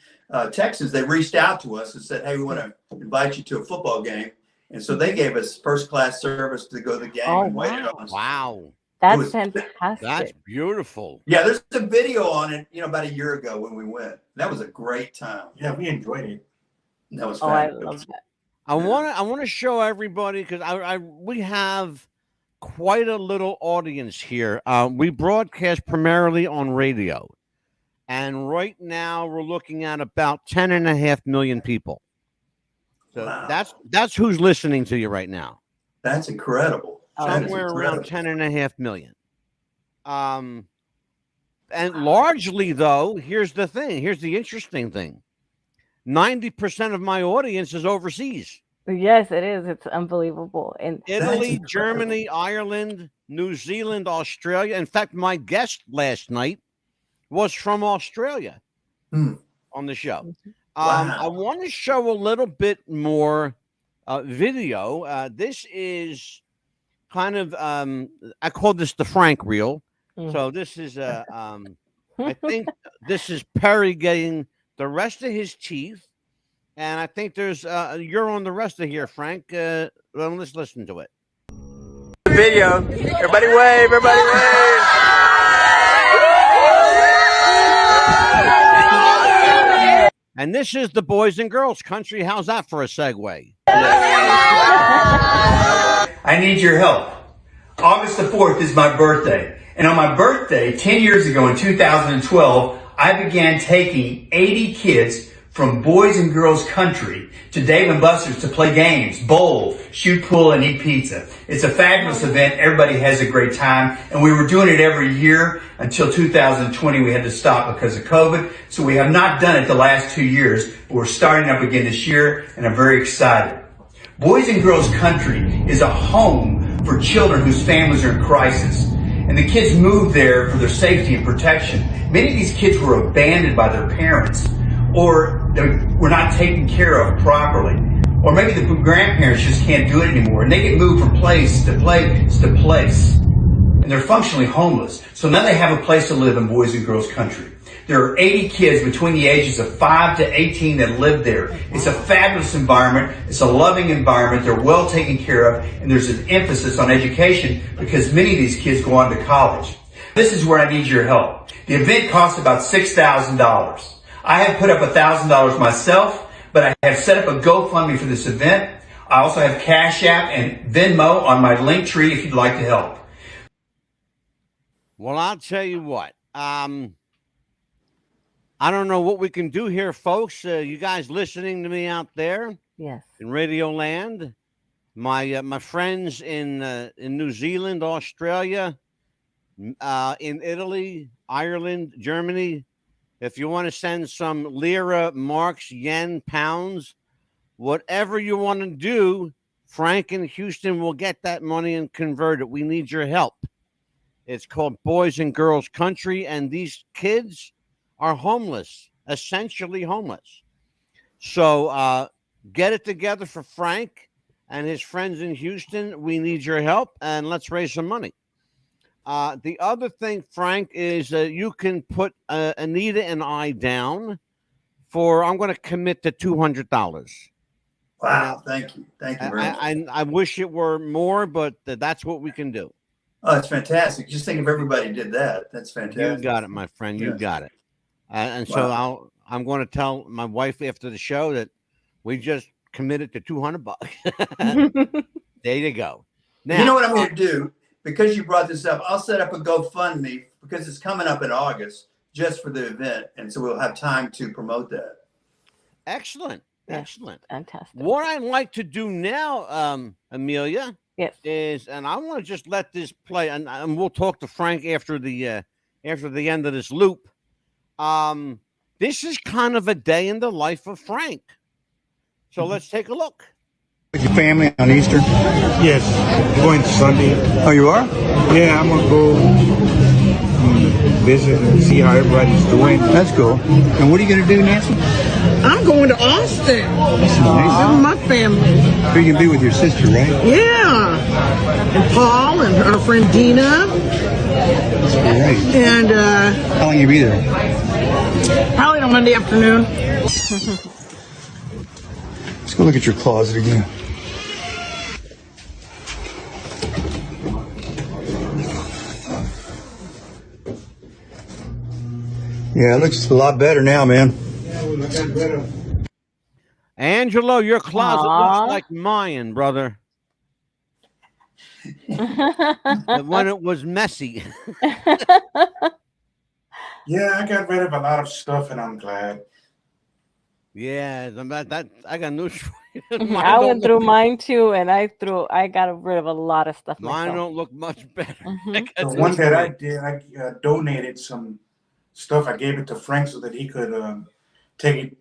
Texans, they reached out to us and said, "Hey, we want to invite you to a football game." And so they gave us first-class service to go to the game and waited on us. Wow. That's fantastic. That's beautiful. Yeah, there's a video on it, about a year ago when we went. That was a great time. Yeah, we enjoyed it. That was I fun. love that. I want to show everybody, because we have quite a little audience here. We broadcast primarily on radio, and right now we're looking at about 10.5 million people. So that's who's listening to you right now. That's incredible. Somewhere around 10.5 million. And largely, though, here's the thing. Here's the interesting thing. 90% of my audience is overseas. Yes, it is. It's unbelievable. And Italy, Germany, Ireland, New Zealand, Australia. In fact, my guest last night was from Australia on the show. I want to show a little bit more video. This is kind of, I call this the Frank reel. So this is, I think this is Perry getting the rest of his teeth. And I think there's, you're on the rest of here, Frank. Well, let's listen to it. Video. Everybody wave, everybody wave. And this is the Boys and Girls Country. How's that for a segue? I need your help. August the 4th is my birthday. And on my birthday, 10 years ago in 2012, I began taking 80 kids from Boys and Girls Country to Dave & Buster's to play games, bowl, shoot pool, and eat pizza. It's a fabulous event. Everybody has a great time. And we were doing it every year until 2020. We had to stop because of COVID. So we have not done it the last 2 years, but we're starting up again this year, and I'm very excited. Boys and Girls Country is a home for children whose families are in crisis. And the kids moved there for their safety and protection. Many of these kids were abandoned by their parents, or they were not taken care of properly. Or maybe the grandparents just can't do it anymore, and they get moved from place to place to place. And they're functionally homeless. So now they have a place to live in Boys and Girls Country. There are 80 kids between the ages of 5 to 18 that live there. It's a fabulous environment. It's a loving environment. They're well taken care of. And there's an emphasis on education because many of these kids go on to college. This is where I need your help. The event costs about $6,000. I have put up $1,000 myself, but I have set up a GoFundMe for this event. I also have Cash App and Venmo on my link tree if you'd like to help. Well, I'll tell you what. I don't know what we can do here, folks. You guys listening to me out there? Yes. In Radio Land, my friends in New Zealand, Australia, in Italy, Ireland, Germany. If you want to send some lira, marks, yen, pounds, whatever you want to do, Frank in Houston will get that money and convert it. We need your help. It's called Boys and Girls Country, and these kids are homeless, essentially homeless. So get it together for Frank and his friends in Houston. We need your help, and let's raise some money. The other thing, Frank, is you can put Anita and I down for, I'm going to commit to $200. Wow, thank you. Thank you very much. I wish it were more, but that's what we can do. Oh, it's fantastic. Just think if everybody did that. That's fantastic. You got it, my friend. You got it. And so Wow. I'm going to tell my wife after the show that we just committed to $200. There you go. Now, you know what I'm going to do? Because you brought this up, I'll set up a GoFundMe because it's coming up in August just for the event. And so we'll have time to promote that. Excellent. Excellent. Fantastic. What I'd like to do now, Amelia, yes, is, and I want to just let this play, and we'll talk to Frank after the end of this loop. This is kind of a day in the life of Frank. So let's take a look. With your family on Easter? Yes, I'm going Sunday. Oh, you are? Yeah, I'm gonna go visit and see how everybody's doing. That's cool. And what are you going to do, Nancy? I'm going to Austin. That's nice. With my family. So you can be with your sister, right? Yeah. And Paul and our friend Dina. That's great. And how long you be there? Probably on Monday afternoon. Let's go look at your closet again. Yeah, it looks a lot better now, man. Yeah, we look better. Angelo, your closet looks like mine, brother. When it was messy. Yeah, I got rid of a lot of stuff, and I'm glad. Yeah, I got news for you. I went through mine too, and I got rid of a lot of stuff. Mine myself. don't look much better. The one that I did, I donated some stuff. I gave it to Frank so that he could take it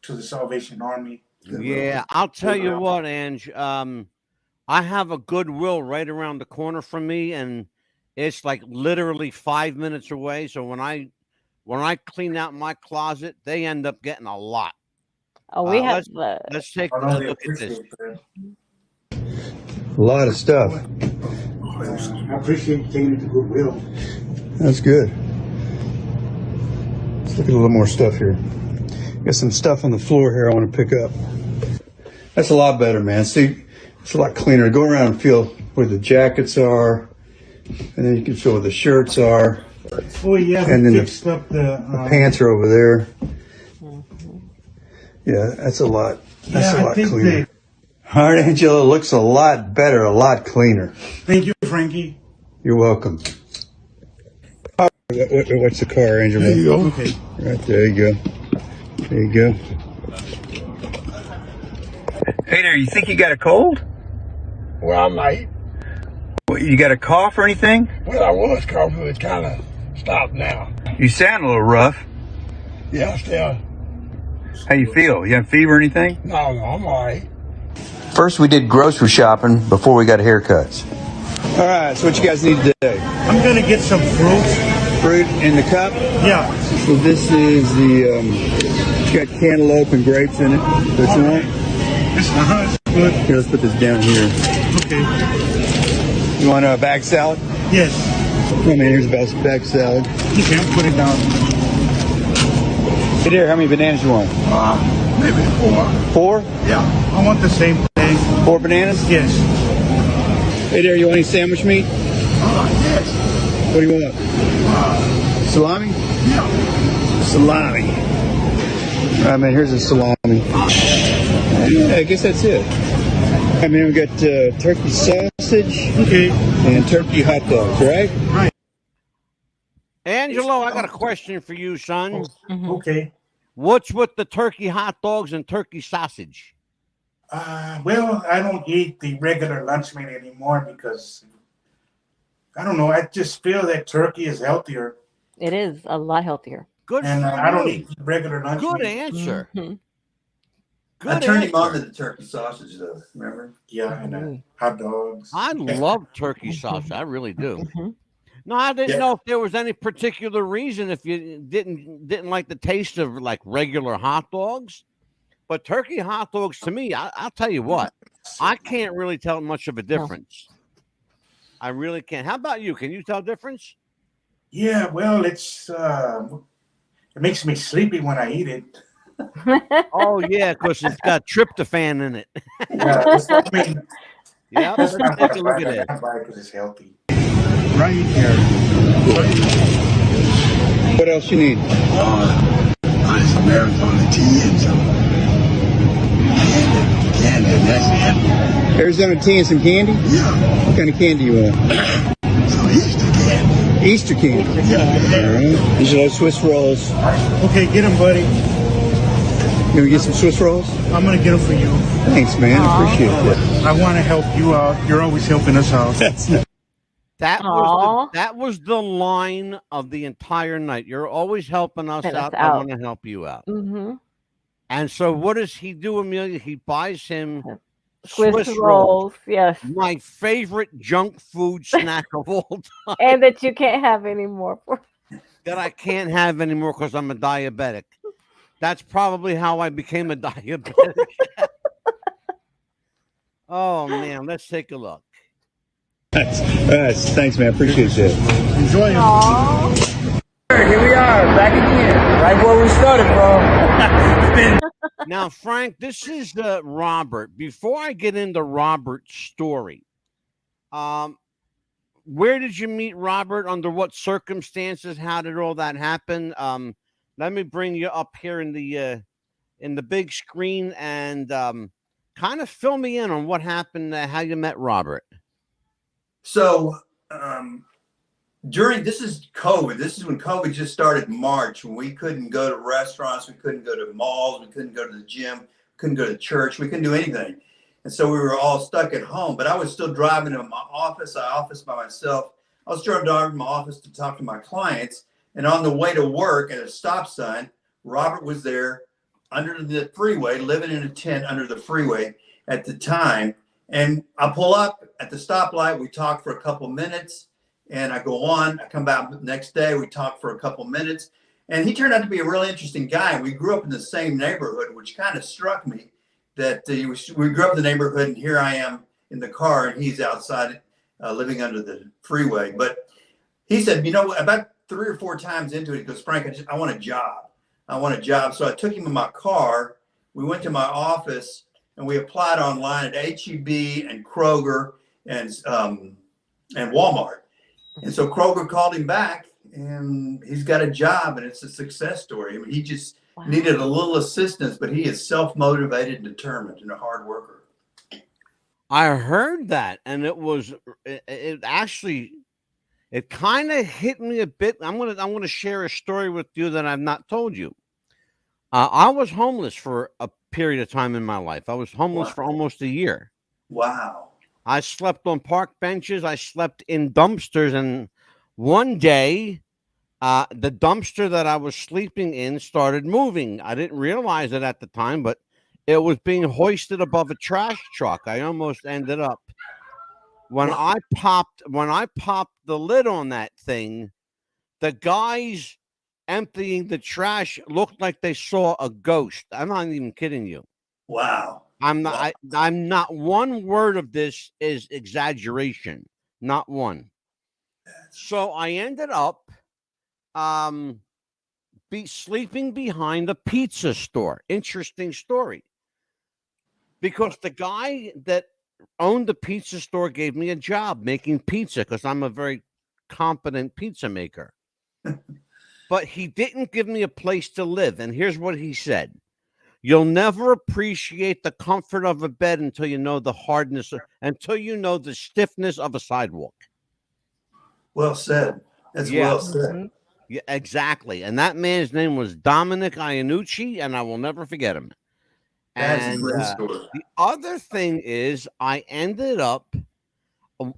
to the Salvation Army. Yeah, I'll tell you what, Ange. I have a Goodwill right around the corner from me, and it's like literally 5 minutes away. So when I clean out my closet, they end up getting a lot. Oh, we have. Let's take a look at this. A lot of stuff. I appreciate you taking it to Goodwill. That's good. Let's look at a little more stuff here. Got some stuff on the floor here I want to pick up. That's a lot better, man. See, it's a lot cleaner. Go around and feel where the jackets are, and then you can feel where the shirts are. Oh yeah, and then fixed up the pants are over there. Yeah, that's a lot. That's a lot cleaner. All right, Angela, looks a lot better, a lot cleaner. Thank you, Frankie. You're welcome. What's the car, Angela? There you go. Okay. Right there you go. There you go. Hey there, you think you got a cold? Well, I might. What, you got a cough or anything? Well, I was coughing, it's kind of stopped now. You sound a little rough. Yeah, still. How you feel? You have a fever or anything? No, I'm all right. First, we did grocery shopping before we got haircuts. All right, so what you guys need today? I'm gonna get some fruit. Fruit in the cup? Yeah. So this is the, it's got cantaloupe and grapes in it. What you want? It's good. Here, let's put this down here. Okay. You want a bag salad? Yes. Come on, here's a bag salad. Okay, I'll put it down. Hey there, how many bananas you want? Maybe 4. 4? Yeah. I want the same thing. 4 bananas? Yes. Hey there, you want any sandwich meat? Yes. What do you want? Salami? Yeah. Salami. All right, man, here's a salami. Yeah, I guess that's it. I mean, we got turkey sausage and turkey hot dogs, right? Right. Angelo, I got a question for you, son. Okay. What's with the turkey hot dogs and turkey sausage? Well, I don't eat the regular lunch meat anymore because I don't know. I just feel that turkey is healthier. It is a lot healthier. Good. And for I don't you. eat regular lunch Good meat. answer. Mm-hmm. Good I turned him on answer. to the turkey sausage, though. Remember? Yeah, and hot dogs. I love turkey sausage. I really do. Mm-hmm. No, I didn't know if there was any particular reason if you didn't like the taste of like regular hot dogs. But turkey hot dogs, to me, I'll tell you what, I can't really tell much of a difference. I really can't. How about you? Can you tell difference? Yeah, well, it makes me sleepy when I eat it. Oh yeah, because it's got tryptophan in it. Yeah, I mean, Yeah, let's take a look at it. I buy it because it's healthy. Right here. What else you need? Some Arizona tea and some candy, and that's it. Arizona tea and some candy? Yeah. What kind of candy you want? Some Easter candy. Easter candy? Yeah. All right. These are those Swiss rolls. Okay, get them, buddy. You want to get some Swiss rolls? I'm going to get them for you. Thanks, man. I appreciate that. I want to help you out. You're always helping us out. That was the line of the entire night. You're always helping us out. I want to help you out. Mm-hmm. And so, what does he do, Amelia? He buys him Swiss rolls. Yes, my favorite junk food snack of all time, and that you can't have anymore. that I can't have anymore because I'm a diabetic. That's probably how I became a diabetic. Oh man, let's take a look. Thanks, man. Appreciate that. Enjoy it. Here we are, back again, right where we started from. Now, Frank, this is Robert. Before I get into Robert's story, where did you meet Robert? Under what circumstances? How did all that happen? Let me bring you up here in the big screen and kind of fill me in on what happened, how you met Robert. So this is COVID. This is when COVID just started in March, when we couldn't go to restaurants, we couldn't go to malls, we couldn't go to the gym, couldn't go to church, we couldn't do anything. And so we were all stuck at home, but I was still driving to my office. I office by myself. I was driving to my office to talk to my clients. And on the way to work at a stop sign, Robert was there under the freeway, living in a tent under the freeway at the time. And I pull up at the stoplight. We talk for a couple minutes and I go on. I come back the next day. We talk for a couple minutes. And he turned out to be a really interesting guy. We grew up in the same neighborhood, which kind of struck me that we grew up in the neighborhood. And here I am in the car and he's outside living under the freeway. But he said, about 3 or 4 times into it, he goes, Frank, I want a job. I want a job. So I took him in my car. We went to my office and we applied online at H-E-B and Kroger and Walmart. And so Kroger called him back and he's got a job and it's a success story. I mean, he just needed a little assistance, but he is self-motivated, determined, and a hard worker. I heard that, and it actually kind of hit me a bit. I'm gonna share a story with you that I've not told you. I was homeless for a period of time in my life. I was homeless for almost a year. Wow. I slept on park benches. I slept in dumpsters, and one day, the dumpster that I was sleeping in started moving. I didn't realize it at the time, but it was being hoisted above a trash truck. I almost ended up When I popped the lid on that thing, the guys emptying the trash looked like they saw a ghost. I'm not even kidding you. Wow. I'm not one word of this is exaggeration. Not one. So I ended up sleeping behind a pizza store. Interesting story. Because the guy that owned the pizza store gave me a job making pizza because I'm a very competent pizza maker. But he didn't give me a place to live. And here's what he said. You'll never appreciate the comfort of a bed until you know the until you know the stiffness of a sidewalk. Well said. That's well said. Yeah, exactly. And that man's name was Dominic Iannucci, and I will never forget him. That's a great story. The other thing is I ended up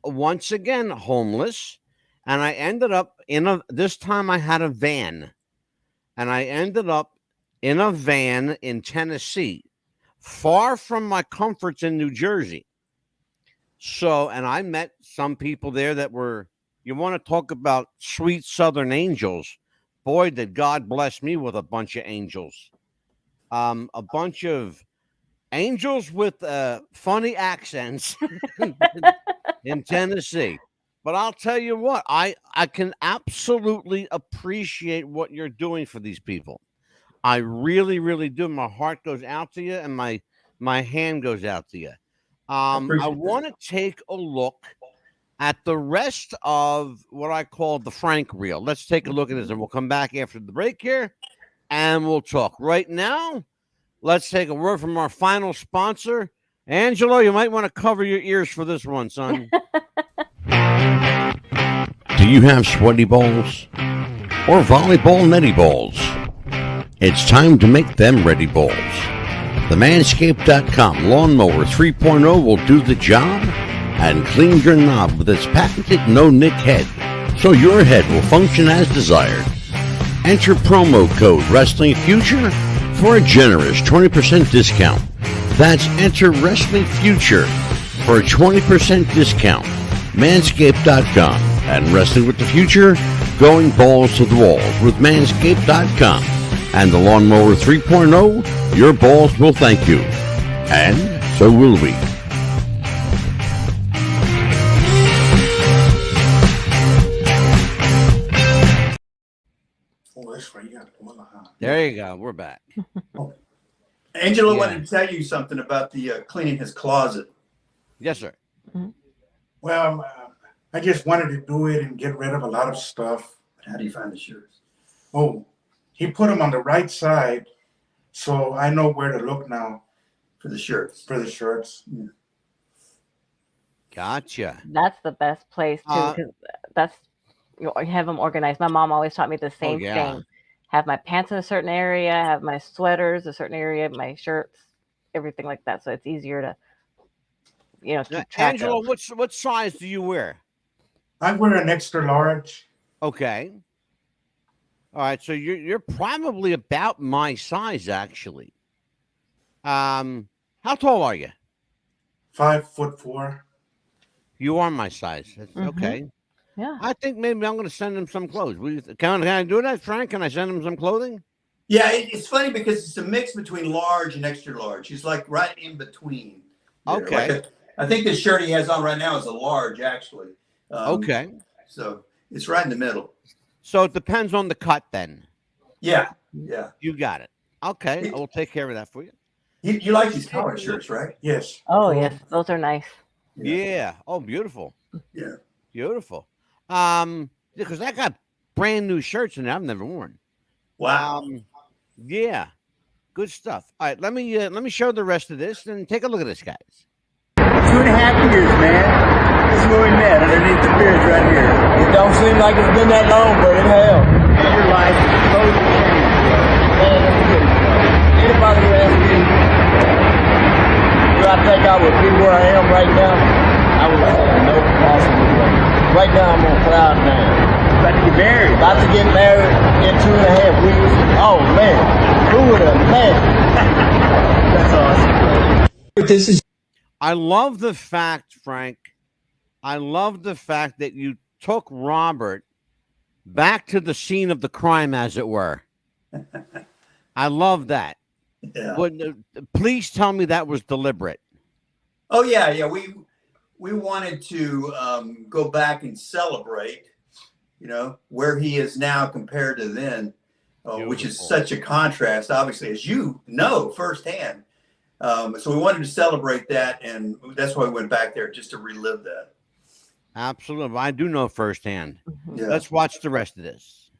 once again homeless, and I ended up this time I had a van, and I ended up in a van in Tennessee, far from my comforts in New Jersey. So, and I met some people there that were, you want to talk about sweet Southern angels. Boy, did God bless me with a bunch of angels. A bunch of angels with funny accents in Tennessee. But I'll tell you what, I can absolutely appreciate what you're doing for these people. I really, really do. My heart goes out to you, and my hand goes out to you. I want to take a look at the rest of what I call the Frank reel. Let's take a look at this, and we'll come back after the break here, and we'll talk. Right now, let's take a word from our final sponsor. Angelo, you might want to cover your ears for this one, son. Do you have sweaty balls or volleyball netty balls? It's time to make them ready balls. The Manscaped.com Lawnmower 3.0 will do the job and clean your knob with its patented no-nick head, so your head will function as desired. Enter promo code Wrestling Future for a generous 20% discount. That's enter Wrestling Future for a 20% discount. Manscaped.com and Wrestling with the Future, going balls to the walls with Manscaped.com. And the Lawnmower 3.0, your balls will thank you. And so will we. Oh, that's right. You got there you go. We're back. Angelo wanted to tell you something about the cleaning his closet. Yes, sir. Well, I just wanted to do it and get rid of a lot of stuff. How do you find the shirts? Oh, he put them on the right side, so I know where to look now. For the shirts. For the shirts. Yeah. Gotcha. That's the best place too, because that's you have them organized. My mom always taught me the same thing. Have my pants in a certain area, have my sweaters a certain area, my shirts, everything like that. So it's easier to, keep track Angelo, of. what size do you wear? I wear an extra large. Okay. All right, so you're probably about my size, actually. How tall are you? 5'4". You are my size. That's okay. Yeah. I think maybe I'm going to send him some clothes. Can I do that, Frank? Can I send him some clothing? Yeah, it's funny because it's a mix between large and extra large. He's like right in between. Okay. I think the shirt he has on right now is a large, actually. Okay. So it's right in the middle. So it depends on the cut then. Yeah. You got it. Okay, I will take care of that for you. You like these collar shirts, right? Yes. Oh, yes. Those are nice. Yeah. Oh, beautiful. Yeah. Beautiful. Because I got brand new shirts in there I've never worn. Wow. Yeah. Good stuff. All right, let me show the rest of this and take a look at this, guys. 2.5 years, man. This is where we met, underneath the bridge right here. It don't seem like it's been that long, but it has. Your life is totally changed. Man, that's good. Anybody who asks me, do I think I would be where I am right now? I would say no possible way. Right now, I'm on cloud nine. About to get married. About to get married in 2.5 weeks. Oh, man. Who would have, man? That's awesome. I love the fact, Frank, I love the fact that you took Robert back to the scene of the crime, as it were. I love that. Yeah. But please tell me that was deliberate. Oh yeah. We wanted to go back and celebrate, where he is now compared to then, which is such a contrast, obviously, as you know firsthand. So we wanted to celebrate that, and that's why we went back there, just to relive that. Absolutely. I do know firsthand. Yeah. Let's watch the rest of this.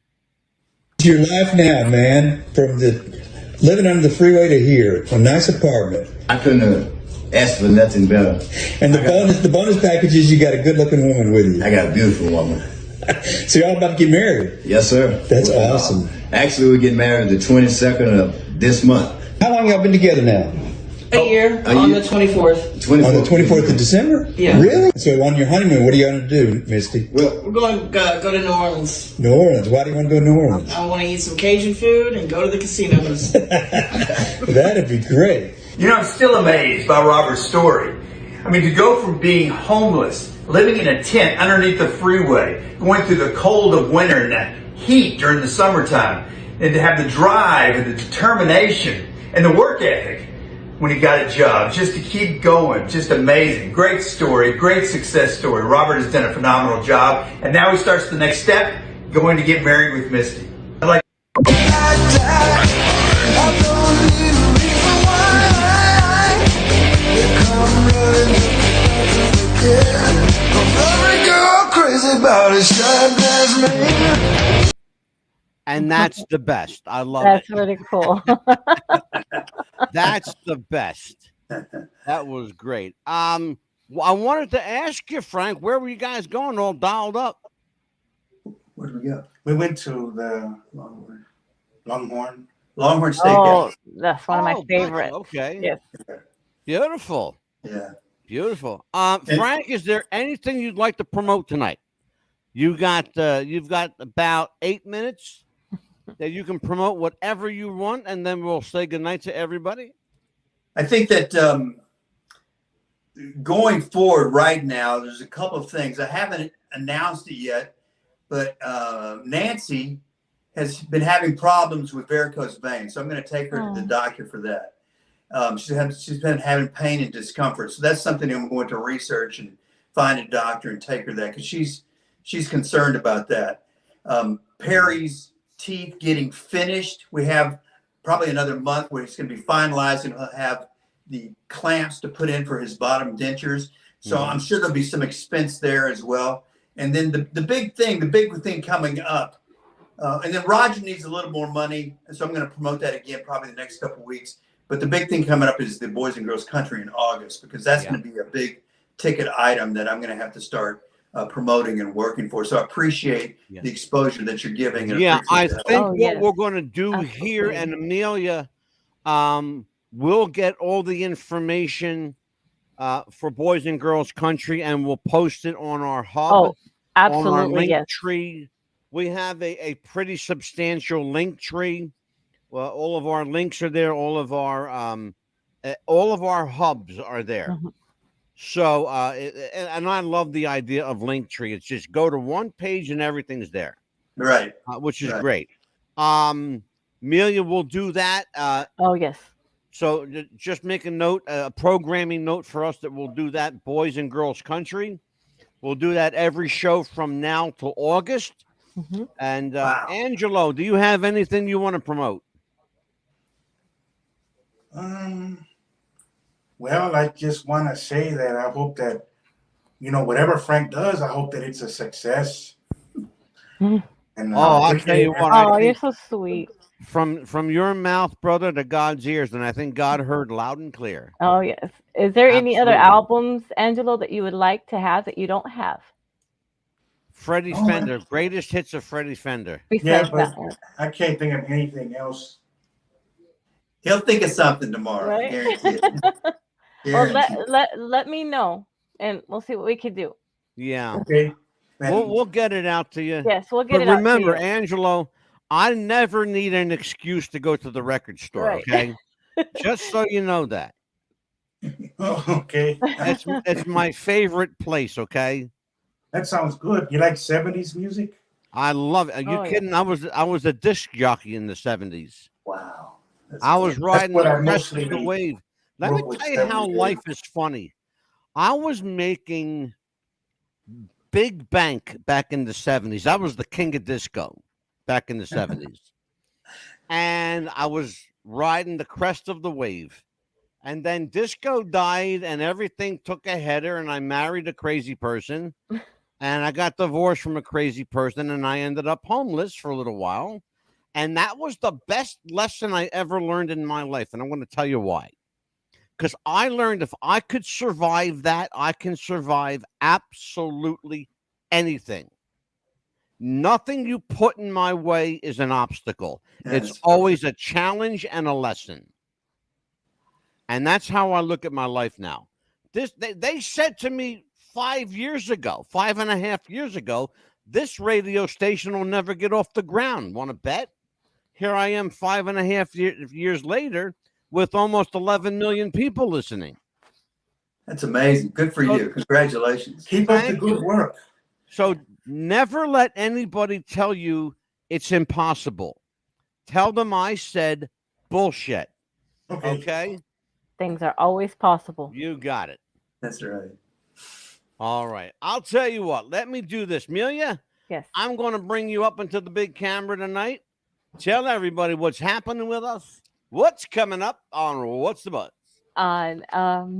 It's your life now, man. From the living under the freeway to here, a nice apartment. I couldn't have asked for nothing better. And the bonus package is you got a good-looking woman with you. I got a beautiful woman. So y'all about to get married? Yes, sir. That's awesome. Actually, we get married the 22nd of this month. How long y'all been together now? A year on the 24th. On the 24th of December? Yeah. Really? So on your honeymoon, what are you going to do, Misty? We're going to go to New Orleans. New Orleans. Why do you want to go to New Orleans? I want to eat some Cajun food and go to the casinos. That'd be great. I'm still amazed by Robert's story. I mean, to go from being homeless, living in a tent underneath the freeway, going through the cold of winter and that heat during the summertime, and to have the drive and the determination and the work ethic when he got a job, just to keep going, just amazing. Great story, great success story. Robert has done a phenomenal job, and now he starts the next step, going to get married with Misty. I'd like And that's the best. I love That's it. really cool. That's the best. That was great. I wanted to ask you, Frank, where were you guys going all dialed up? Where did we go? We went to the Longhorn Steakhouse. Oh, that's one of my Oh, favorites. okay. Yes. Beautiful. Yeah. Beautiful. Frank, is there anything you'd like to promote tonight? You've got about 8 minutes that you can promote whatever you want, and then we'll say goodnight to everybody. I think that going forward right now, there's a couple of things. I haven't announced it yet, but Nancy has been having problems with varicose veins. So I'm going to take her to the doctor for that. She's been having pain and discomfort. So that's something I'm going to research and find a doctor and take her that, because she's concerned about that. Perry's teeth getting finished. We have probably another month where it's going to be finalized, and he'll have the clamps to put in for his bottom dentures. So I'm sure there'll be some expense there as well. And then the big thing coming up, and then Roger needs a little more money. And so I'm going to promote that again, probably the next couple of weeks. But the big thing coming up is the Boys and Girls Country in August, because that's going to be a big ticket item that I'm going to have to start promoting and working for. So I appreciate the exposure that you're giving. And I that. think what we're going to do here, and Amelia, we'll get all the information for Boys and Girls Country, and we'll post it on our hub. Oh, absolutely, on our link yes. tree. We have a pretty substantial link tree. Well, all of our links are there. All of our hubs are there. So, and I love the idea of Linktree. It's just go to one page and everything's there. Right. Which is great. Amelia will do that. Oh, yes. So just make a note, a programming note for us that we'll do that. Boys and Girls Country. We'll do that every show from now till August. And Angelo, do you have anything you want to promote? Well, I just want to say that I hope that, whatever Frank does, I hope that it's a success. And I'll tell you what. Oh, you're so sweet. From your mouth, brother, to God's ears, and I think God heard loud and clear. Oh, yes. Is there any other albums, Angelo, that you would like to have that you don't have? Oh, Freddie Fender, greatest hits of Freddie Fender. Yeah, but I can't think of anything else. He'll think of something tomorrow. Right? Guarantee it. Well, let me know, and we'll see what we can do. Yeah. Okay. We'll get it out to you. Yes, we'll get but it out to remember, you. Angelo, I never need an excuse to go to the record store, Right. okay? Just so you know that. Oh, okay. It's my favorite place, okay? That sounds good. You like 70s music? I love it. Are you kidding? I was a disc jockey in the 70s. Wow. I was riding what the I crest mostly of the wave. Let me wrote with tell you how 70s. life is funny. I was making big bank back in the 70s. I was the king of disco back in the 70s. And I was riding the crest of the wave. And then disco died and everything took a header, and I married a crazy person. And I got divorced from a crazy person, and I ended up homeless for a little while. And that was the best lesson I ever learned in my life. And I'm going to tell you why. Because I learned if I could survive that, I can survive absolutely anything. Nothing you put in my way is an obstacle. It's always a challenge and a lesson. And that's how I look at my life now. They said to me 5 years ago, 5.5 years ago, this radio station will never get off the ground. Want to bet? Here I am 5.5 years later with almost 11 million people listening. That's amazing. Good for you. Congratulations. Keep up the good work. So never let anybody tell you it's impossible. Tell them I said bullshit. Okay? Things are always possible. You got it. That's right. All right. I'll tell you what. Let me do this. Amelia? Yes. I'm going to bring you up into the big camera tonight. Tell everybody what's happening with us. What's coming up on What's the Buzz? On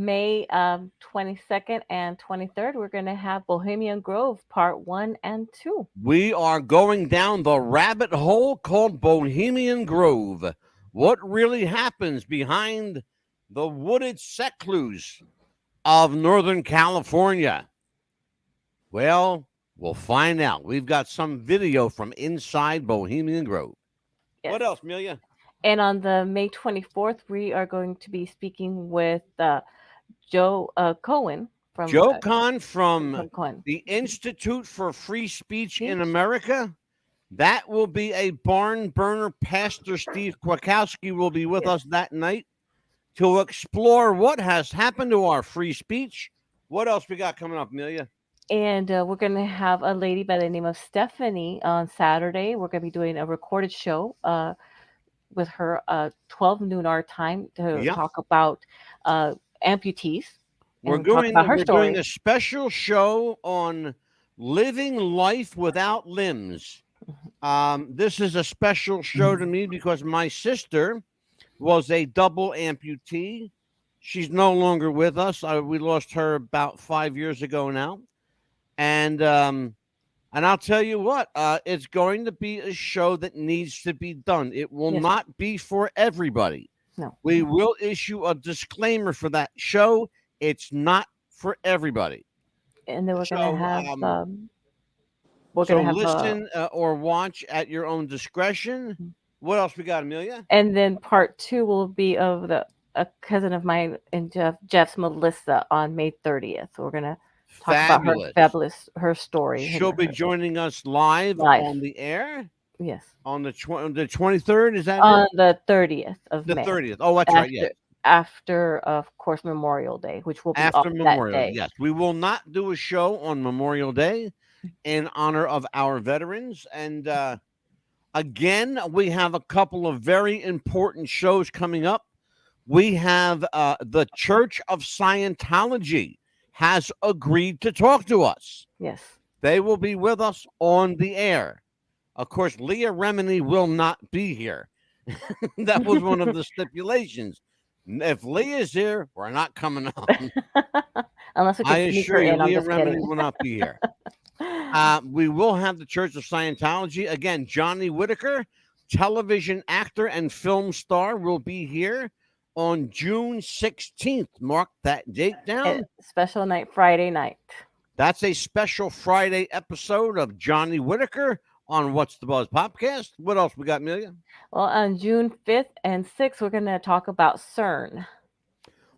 May 22nd and 23rd, we're going to have Bohemian Grove Part 1 and 2. We are going down the rabbit hole called Bohemian Grove. What really happens behind the wooded seclues of Northern California? Well, we'll find out. We've got some video from inside Bohemian Grove. Yes. What else, Amelia? And on the May 24th, we are going to be speaking with Joe Cohen. Joe Kahn from the Institute for Free Speech in America. That will be a barn burner. Pastor Steve Kwiatkowski will be with us that night to explore what has happened to our free speech. What else we got coming up, Amelia? And we're going to have a lady by the name of Stephanie on Saturday. We're going to be doing a recorded show with her 12 noon our time to talk about amputees. We're doing a special show on living life without limbs. This is a special show to me because my sister was a double amputee. She's no longer with us. We lost her about 5 years ago now. And I'll tell you what, it's going to be a show that needs to be done. It will not be for everybody. No. We will issue a disclaimer for that show. It's not for everybody. And then we're going to have... listen or watch at your own discretion. What else we got, Amelia? And then part 2 will be of a cousin of mine and Jeff's Melissa on May 30th. So we're going to talk about her story. She'll be joining us live on the air. Yes. On the 23rd, is that on the 30th of the May? 30th. Oh, that's right. Yes. After, of course, Memorial Day, which will be after Memorial. That day. Yes, we will not do a show on Memorial Day in honor of our veterans. And again, we have a couple of very important shows coming up. We have the Church of Scientology has agreed to talk to us. Yes. They will be with us on the air. Of course, Leah Remini will not be here. That was one of the stipulations. If Leah is here, we're not coming on. Unless we can I assure you, Leah Remini will not be here. We will have the Church of Scientology. Again, Johnny Whitaker, television actor and film star, will be here on June 16th. Mark that date down. Special night, Friday night. That's a special Friday episode of Johnny Whitaker on What's the Buzz Popcast. What else we got, Amelia? Well, on June 5th and 6th, we're going to talk about CERN.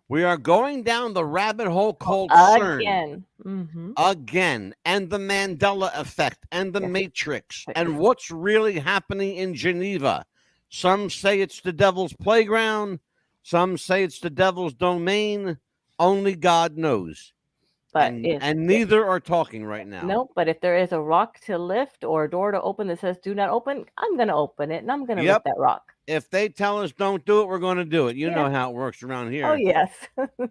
We are going down the rabbit hole called CERN. Again. Mm-hmm. Again. And the Mandela effect and the Matrix and what's really happening in Geneva. Some say it's the devil's playground. Some say it's the devil's domain. Only God knows. But and neither are talking right now. No, but if there is a rock to lift or a door to open that says "Do not open," I'm going to open it and I'm going to lift that rock. If they tell us don't do it, we're going to do it. You know how it works around here. Oh yes,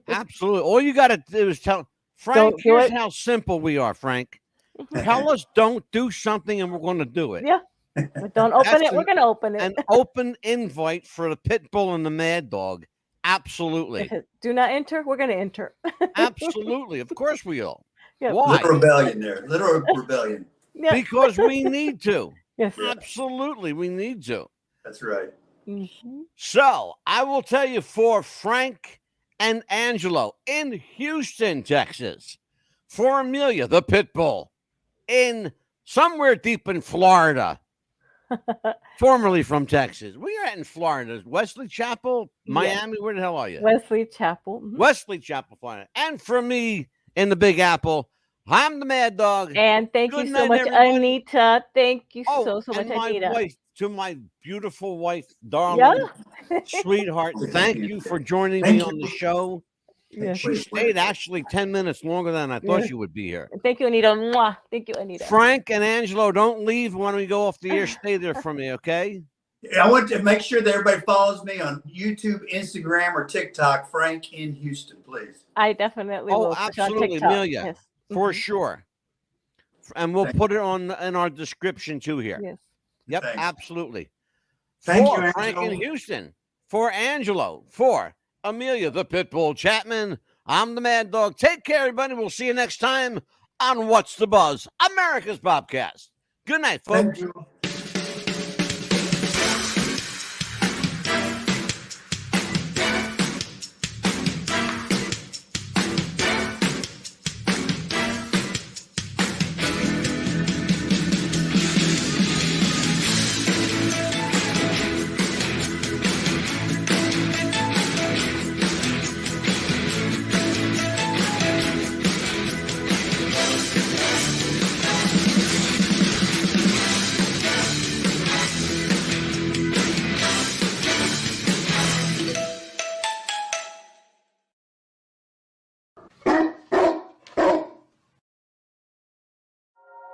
absolutely. All you got to do is tell Frank. Here's how simple we are, Frank. Tell us don't do something, and we're going to do it. Yeah. But don't open it. We're going to open it. An open invite for the pit bull and the mad dog. Absolutely. Do not enter. We're going to enter. Absolutely. Of course we will. Yep. Why? Little rebellion there. Little rebellion. Yeah. Because we need to. Yes. Absolutely. We need to. That's right. Mm-hmm. So I will tell you, for Frank and Angelo in Houston, Texas, for Amelia, the pit bull, in somewhere deep in Florida, formerly from Texas. We are in Florida. Wesley Chapel, Miami. Where the hell are you? Wesley Chapel. Mm-hmm. Wesley Chapel, Florida. And for me in the Big Apple, I'm the Mad Dog. And thank you so much, everybody. Anita. Thank you so much, Anita. Wife, to my beautiful wife, darling, sweetheart. Thank you for joining me on the show. Yes. She stayed actually 10 minutes longer than I thought she would be here. Thank you, Anita. Mwah. Thank you, Anita. Frank and Angelo, don't leave when we go off the air. Stay there for me, okay? I want to make sure that everybody follows me on YouTube, Instagram, or TikTok. Frank in Houston, please. I definitely will. Oh, absolutely, Amelia, yes. For sure. And we'll put it in our description too here. Yes. Yep, Thanks. absolutely. Thank for you, Frank Angelo. in Houston. For Angelo. For Amelia, the Pitbull Chapman. I'm the Mad Dog. Take care, everybody. We'll see you next time on What's the Buzz, America's Popcast. Good night, folks. Thank you.